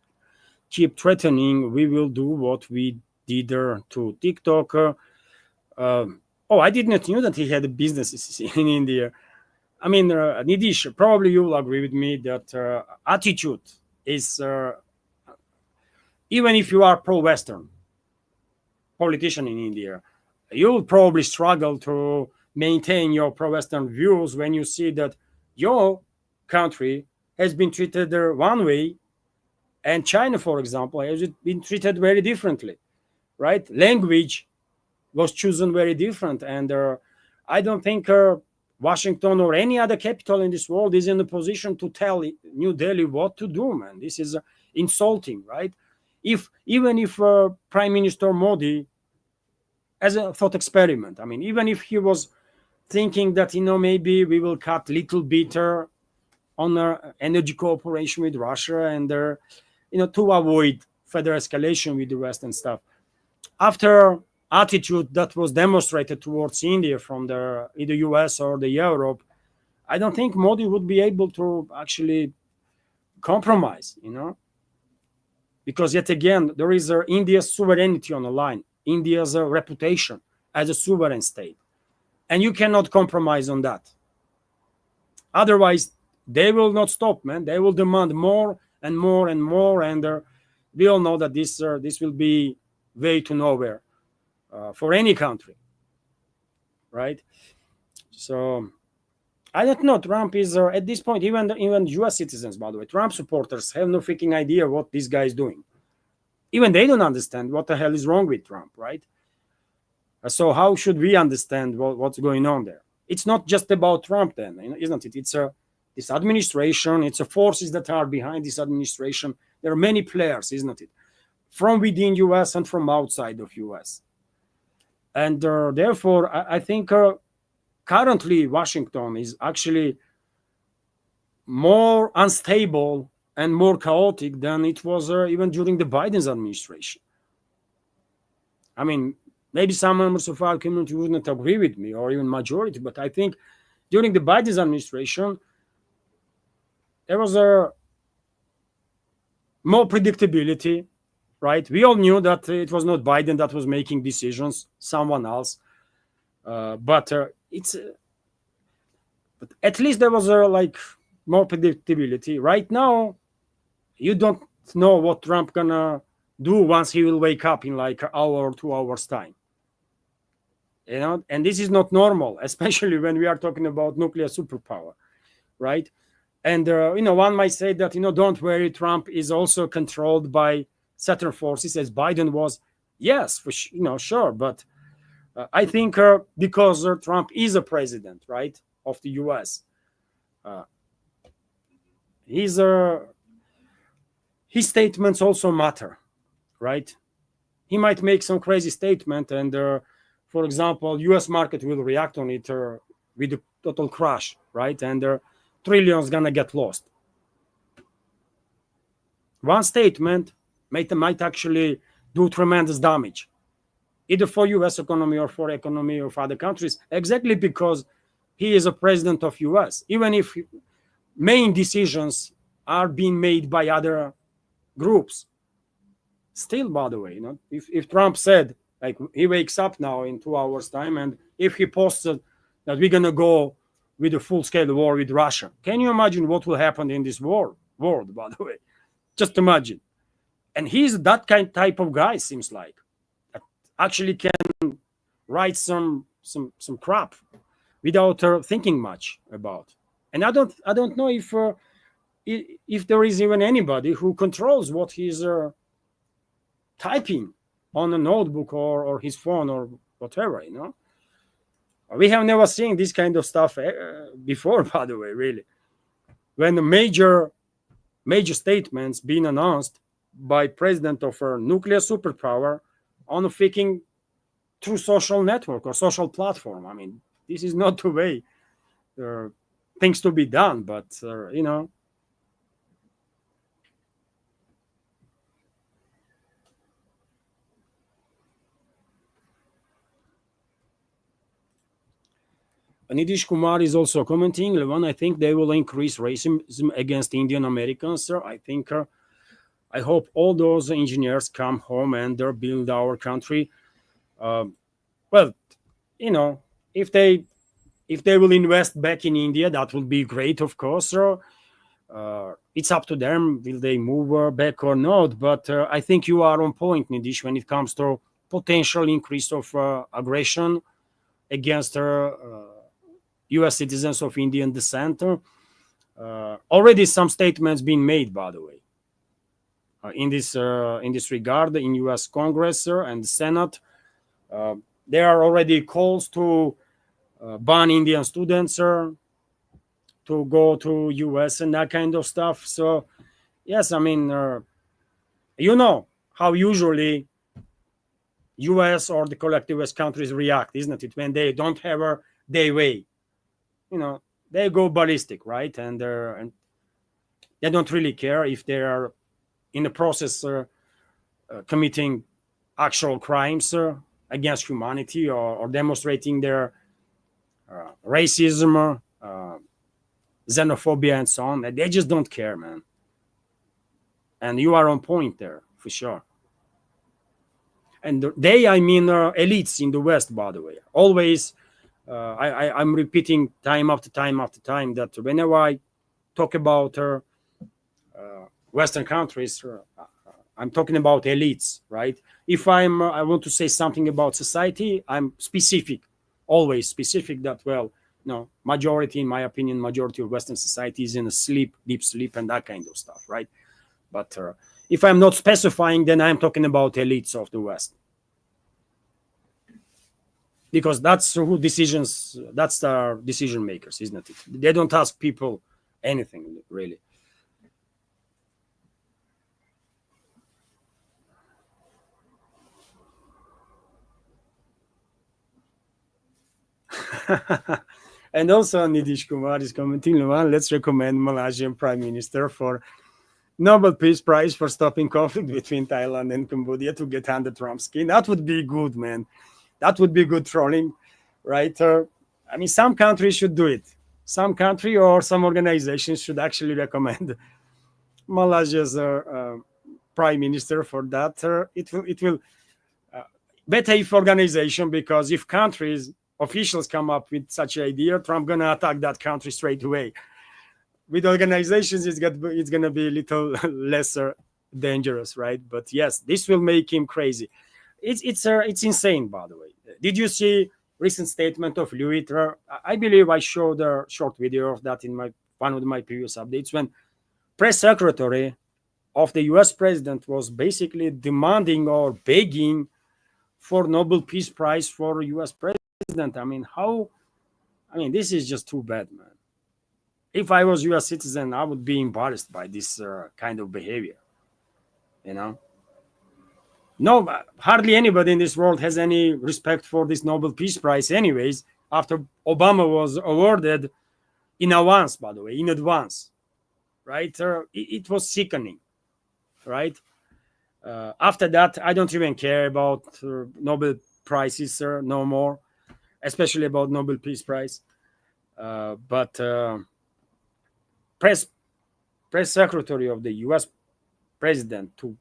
keep threatening, we will do what we did to TikTok. I did not know that he had businesses in India. I mean, Nitish, probably you will agree with me that attitude is, even if you are pro-Western politician in India, you'll probably struggle to maintain your pro-Western views when you see that your country has been treated one way, and China, for example, has been treated very differently, right? Language was chosen very different, and I don't think Washington or any other capital in this world is in a position to tell New Delhi what to do, man. This is insulting, right? Even if Prime Minister Modi, as a thought experiment, I mean, even if he was thinking that maybe we will cut little bit on our energy cooperation with Russia and to avoid further escalation with the West and stuff. After attitude that was demonstrated towards India from the either US or the Europe, I don't think Modi would be able to actually compromise, because yet again there is India's sovereignty on the line, India's reputation as a sovereign state, and you cannot compromise on that. Otherwise, they will not stop, man. They will demand more and more and more, and we all know that this will be way to nowhere for any country, right? So I don't know. Trump is at this point, even U.S. citizens, by the way, Trump supporters have no freaking idea what this guy is doing. Even they don't understand what the hell is wrong with Trump, right? So how should we understand what's going on there? It's not just about Trump, then, isn't it? It's this administration. It's forces that are behind this administration. There are many players, isn't it? From within U.S. and from outside of U.S. And therefore, I think currently Washington is actually more unstable and more chaotic than it was even during the Biden's administration. I mean, maybe some members of our community wouldn't agree with me, or even majority, but I think during the Biden's administration, there was a more predictability, right? We all knew that it was not Biden that was making decisions, someone else. But but at least there was like more predictability. Right now, you don't know what Trump gonna do once he will wake up in like an hour or 2 hours time. You know, and this is not normal, especially when we are talking about nuclear superpower, right? And one might say that don't worry, Trump is also controlled by Saturn forces as Biden was. Yes, for sure, but I think because Trump is a president, right, of the U.S., his statements also matter, right? He might make some crazy statement, and for example, U.S. market will react on it with a total crash, right? And trillions gonna get lost. One statement might actually do tremendous damage, either for U.S. economy or for economy of other countries, exactly because he is a president of U.S. Even if main decisions are being made by other groups. Still, by the way, if Trump said, like, he wakes up now in 2 hours time, and if he posted that we're gonna go with a full-scale war with Russia, can you imagine what will happen in this world? By the way, just imagine. And he's that type of guy, seems like, that actually can write some crap without thinking much about. And I don't know if there is even anybody who controls what he's typing on a notebook or his phone or whatever. We have never seen this kind of stuff before, by the way, really. When the major statements being announced by president of a nuclear superpower on a freaking through social network or social platform. I mean, this is not the way things to be done, but Nidish Kumar is also commenting, Levan, I think they will increase racism against Indian Americans. I think, I hope all those engineers come home and build our country. Well, if they will invest back in India, that will be great, of course. It's up to them, will they move back or not. But I think you are on point, Nidish, when it comes to potential increase of aggression against U.S. citizens of Indian descent. Already some statements being made, by the way, in this regard in U.S. Congress and Senate. There are already calls to ban Indian students to go to U.S. and that kind of stuff. So yes, I mean, how usually U.S. or the collective West countries react, isn't it? When they don't have their way, they go ballistic, right? And they don't really care if they are in the process committing actual crimes against humanity or demonstrating their racism, xenophobia, and so on. They just don't care, man. And you are on point there, for sure. And they, I mean, elites in the West, by the way. Always, I'm repeating time after time after time that whenever I talk about Western countries, I'm talking about elites, right? If I want to say something about society, I'm specific, always specific that, well, majority, in my opinion, majority of Western society is in a sleep, deep sleep, and that kind of stuff, right? But if I'm not specifying, then I'm talking about elites of the West. Because that's who that's the decision makers, isn't it? They don't ask people anything, really. And also Nidish Kumar is commenting, let's recommend Malaysian Prime Minister for Nobel Peace Prize for stopping conflict between Thailand and Cambodia to get under Trump's skin. That would be good, man. That would be good trolling, right? I mean, some countries should do it. Some country or some organizations should actually recommend Malaysia's prime minister for that. It will better if organization, because if countries officials come up with such an idea, Trump gonna attack that country straight away. With organizations, it's gonna be a little lesser dangerous, right? But yes, this will make him crazy. It's insane, by the way. Did you see recent statement of Louis? I believe I showed a short video of that in my one of my previous updates, when press secretary of the U.S. president was basically demanding or begging for Nobel Peace Prize for U.S. president. I mean, how? I mean, this is just too bad, man. If I was U.S. citizen, I would be embarrassed by this kind of behavior. You know, no, hardly anybody in this world has any respect for this Nobel Peace Prize, anyways. After Obama was awarded in advance, by the way, in advance, right? It was sickening, right? After that, I don't even care about Nobel prizes no more, especially about Nobel Peace Prize. But press secretary of the U.S. president to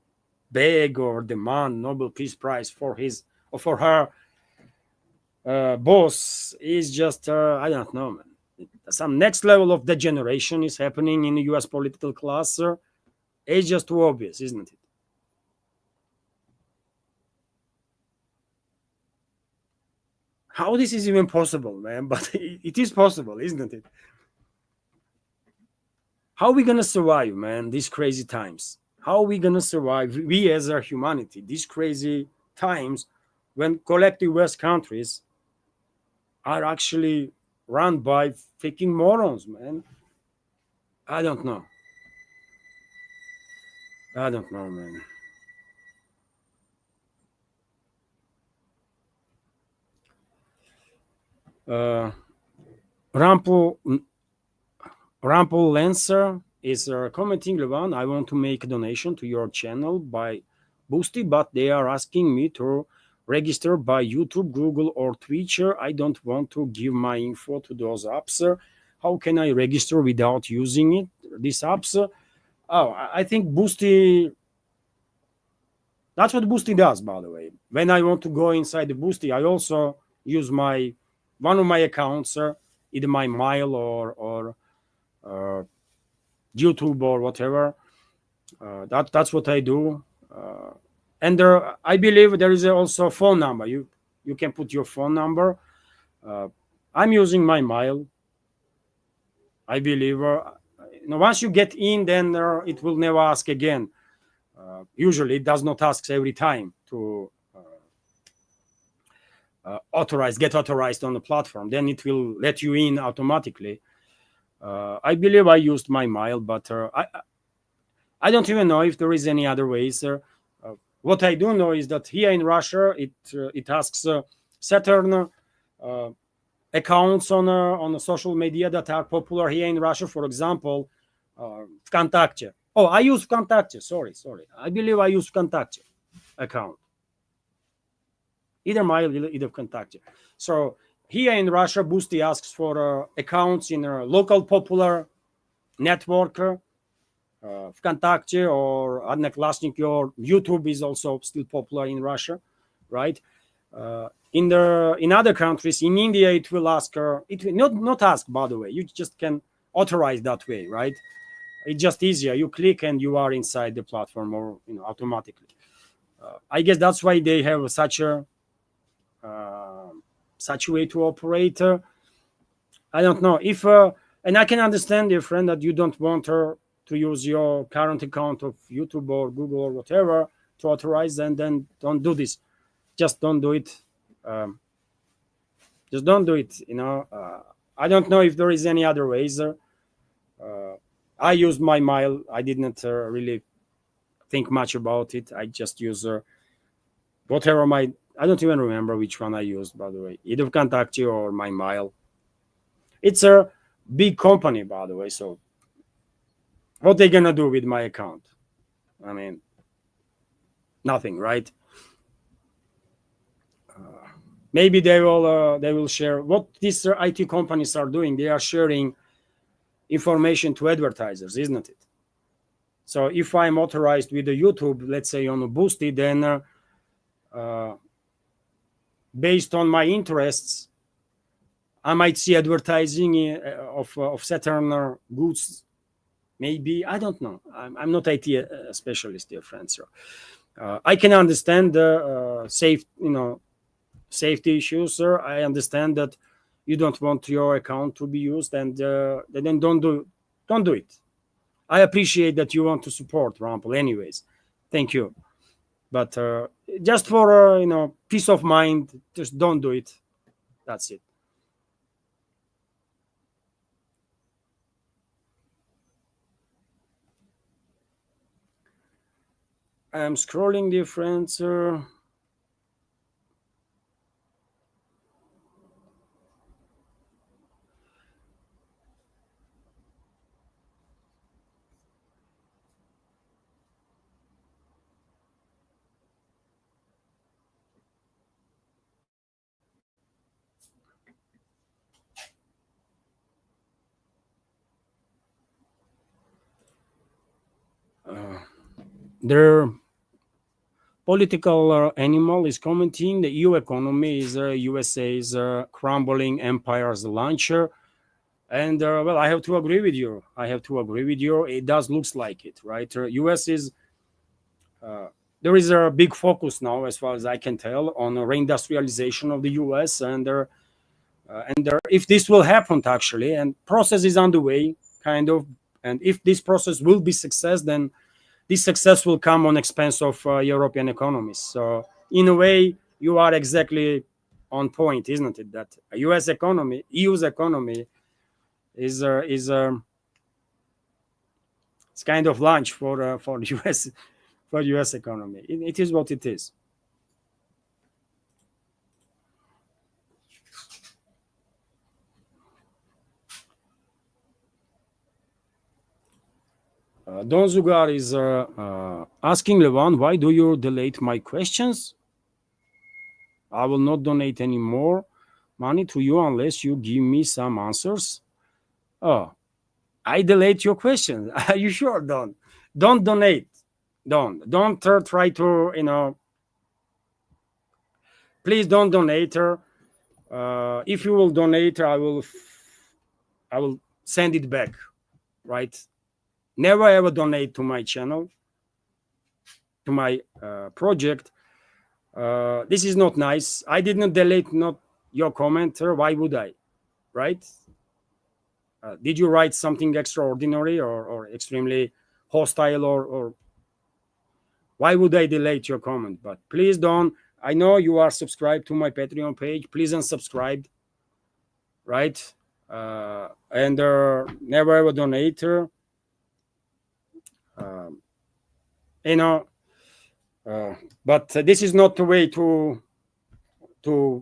beg or demand Nobel Peace Prize for his or for her boss is just I don't know, man. Some next level of degeneration is happening in the U.S. political class. It's just too obvious, isn't it? How this is even possible, man? But it is possible, isn't it? How are we gonna survive, man, these crazy times? How are we gonna survive, we as a humanity, these crazy times when collective West countries are actually run by freaking morons, man? I don't know. I don't know, man. Rampo Lancer is commenting, Levan, I want to make a donation to your channel by Boosty, but they are asking me to register by YouTube, Google, or Twitter. I don't want to give my info to those apps. How can I register without using it? These apps? Oh, I think Boosty. That's what Boosty does, by the way. When I want to go inside the Boosty, I also use one of my accounts, either my Mile or YouTube or whatever. That's what I do. And I believe there is also a phone number. You can put your phone number. I'm using my Mile. I believe once you get in, then it will never ask again. Usually, it does not ask every time to get authorized on the platform. Then it will let you in automatically. I believe I used my Mile, but I don't even know if there is any other ways. What I do know is that here in Russia, it asks certain accounts on social media that are popular here in Russia. For example, Vkontakte. Oh, I use Vkontakte. Sorry. I believe I use Vkontakte account. Either Mile, either Vkontakte. So here in Russia, Boosty asks for accounts in a local popular network. Vkontakte or Odnoklassniki or YouTube is also still popular in Russia, right? In other countries, in India, it will ask. It will not ask, by the way. You just can authorize that way, right? It's just easier. You click and you are inside the platform, or automatically. I guess that's why they have such a way to operate. I don't know if, and I can understand, dear friend, that you don't want her to use your current account of YouTube or Google or whatever to authorize, and then don't do this. Just don't do it. Just don't do it. I don't know if there is any other ways. I used my Mile. I didn't really think much about it. I just use whatever I don't even remember which one I used, by the way. Either Vkontakte or my Mile. It's a big company, by the way. So what they gonna do with my account? I mean, nothing, right? Maybe they will share what these IT companies are doing. They are sharing information to advertisers, isn't it? So if I'm authorized with the YouTube, let's say on a Boosty, then based on my interests, I might see advertising of certain goods. Maybe, I don't know. I'm not IT specialist, dear friends. So I can understand the safety issues, sir. I understand that you don't want your account to be used, and then don't do it. I appreciate that you want to support Rumple, anyways. Thank you, but just for peace of mind, just don't do it. That's it. I'm scrolling, dear friends. Their political animal is commenting the EU economy is USA's crumbling empire's launcher. And well, I have to agree with you. It does looks like it, right? US is there is a big focus now, as far as I can tell, on reindustrialization of the US, and if this will happen actually, and process is underway, kind of, and if this process will be success, then this success will come on expense of European economies. So in a way, you are exactly on point, isn't it? That U.S. economy, EU's economy, is it's kind of lunch for U.S. for U.S. economy. It is what it is. Don Zugar is asking Levan, why do you delete my questions? I will not donate any more money to you unless you give me some answers. Oh, I delete your questions. Are you sure? Don't donate. Don't try to please don't donate. If you will donate, I will send it back. Right? Never ever donate to my channel, to my project. This is not nice. I did not delete not your comment. Why would I? Right? Did you write something extraordinary or extremely hostile, or why would I delete your comment? But please don't. I know you are subscribed to my Patreon page. Please unsubscribe, right? And never ever donate. You know, but this is not the way to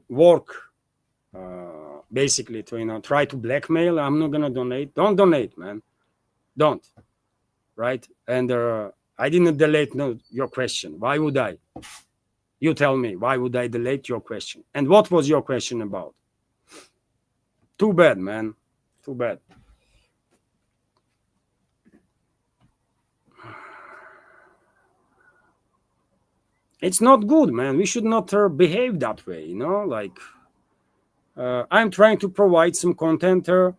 work. Basically, to try to blackmail. I'm not gonna donate. Don't donate, man. Don't. Right? And I didn't delete your question. Why would I? You tell me, why would I delete your question? And what was your question about? Too bad, man. Too bad. It's not good, man. We should not behave that way, like I'm trying to provide some content, news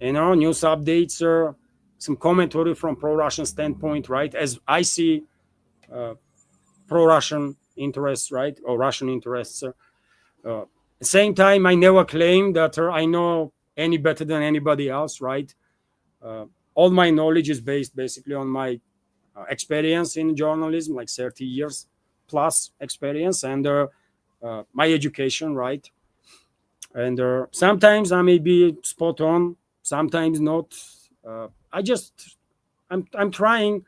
updates, some commentary from pro-Russian standpoint, right? As I see pro-Russian interests, right? Or Russian interests. At the same time, I never claim that I know any better than anybody else, right? All my knowledge is based basically on my experience in journalism, like 30 years plus experience, and my education, right? And sometimes I may be spot on, sometimes not. I'm trying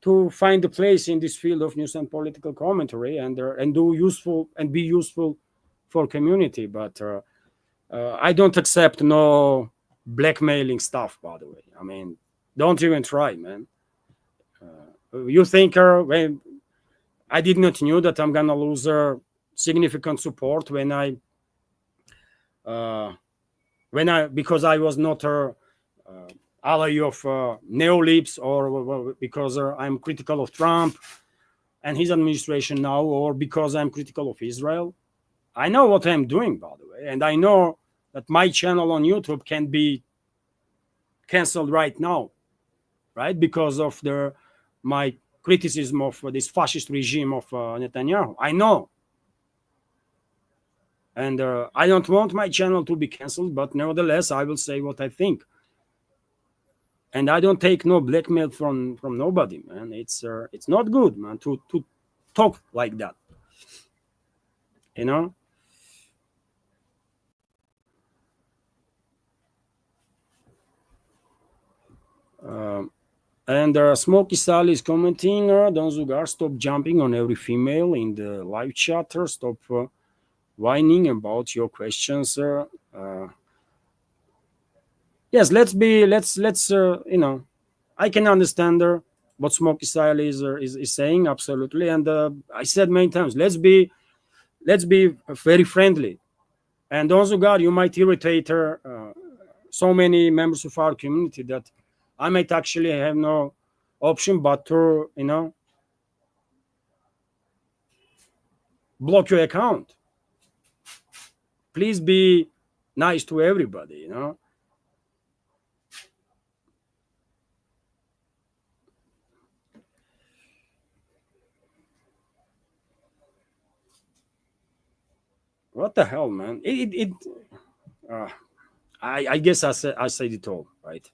to find a place in this field of news and political commentary, and do useful and be useful for community. But I don't accept no blackmailing stuff, by the way. I mean, don't even try, man. You think when I did not knew that I'm gonna lose significant support because I was not a ally of neolips, or because I'm critical of Trump and his administration now, or because I'm critical of Israel. I know what I'm doing, by the way, and I know that my channel on YouTube can be canceled right now, right? Because of my criticism of this fascist regime of Netanyahu. I know. And I don't want my channel to be canceled, but nevertheless, I will say what I think. And I don't take no blackmail from nobody, man. It's not good, man, to talk like that. You know? And Smokey Sally is commenting, Don Zugar, stop jumping on every female in the live chatter. Stop whining about your questions. Yes, let's I can understand what Smokey Style is saying, absolutely. And I said many times, let's be very friendly. And also, God, you might irritate so many members of our community that I might actually have no option but to block your account. Please be nice to everybody. What the hell, man? I guess I said it all, right?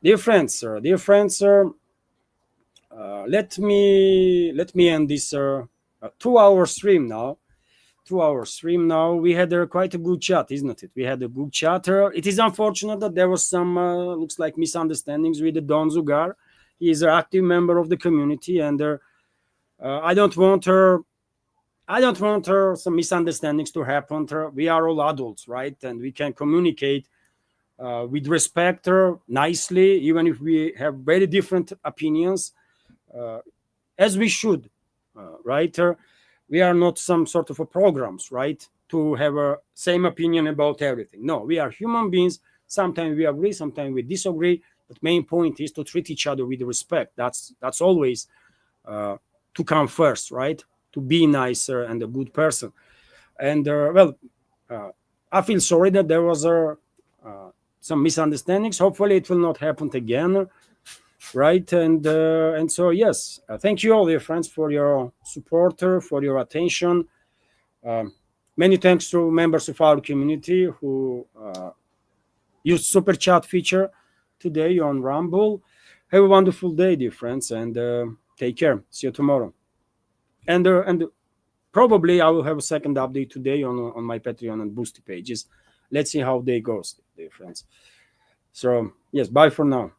Dear friends, let me end this 2-hour stream now. 2-hour stream now. We had quite a good chat, isn't it? We had a good chat. It is unfortunate that there was some looks like misunderstandings with the Don Zugar. He is an active member of the community, and I don't want some misunderstandings to happen. We are all adults, right? And we can communicate with respect, nicely, even if we have very different opinions, as we should, right? We are not some sort of a programs, right, to have a same opinion about everything. No, we are human beings. Sometimes we agree, sometimes we disagree. But main point is to treat each other with respect. That's always to come first, right? To be nicer and a good person. And I feel sorry that there was some misunderstandings. Hopefully, it will not happen again, right? And so yes, thank you all, dear friends, for your support, for your attention. Many thanks to members of our community who used super chat feature today on Rumble. Have a wonderful day, dear friends, and take care. See you tomorrow. And probably I will have a second update today on my Patreon and Boosty pages. Let's see how they goes, dear friends. So yes, bye for now.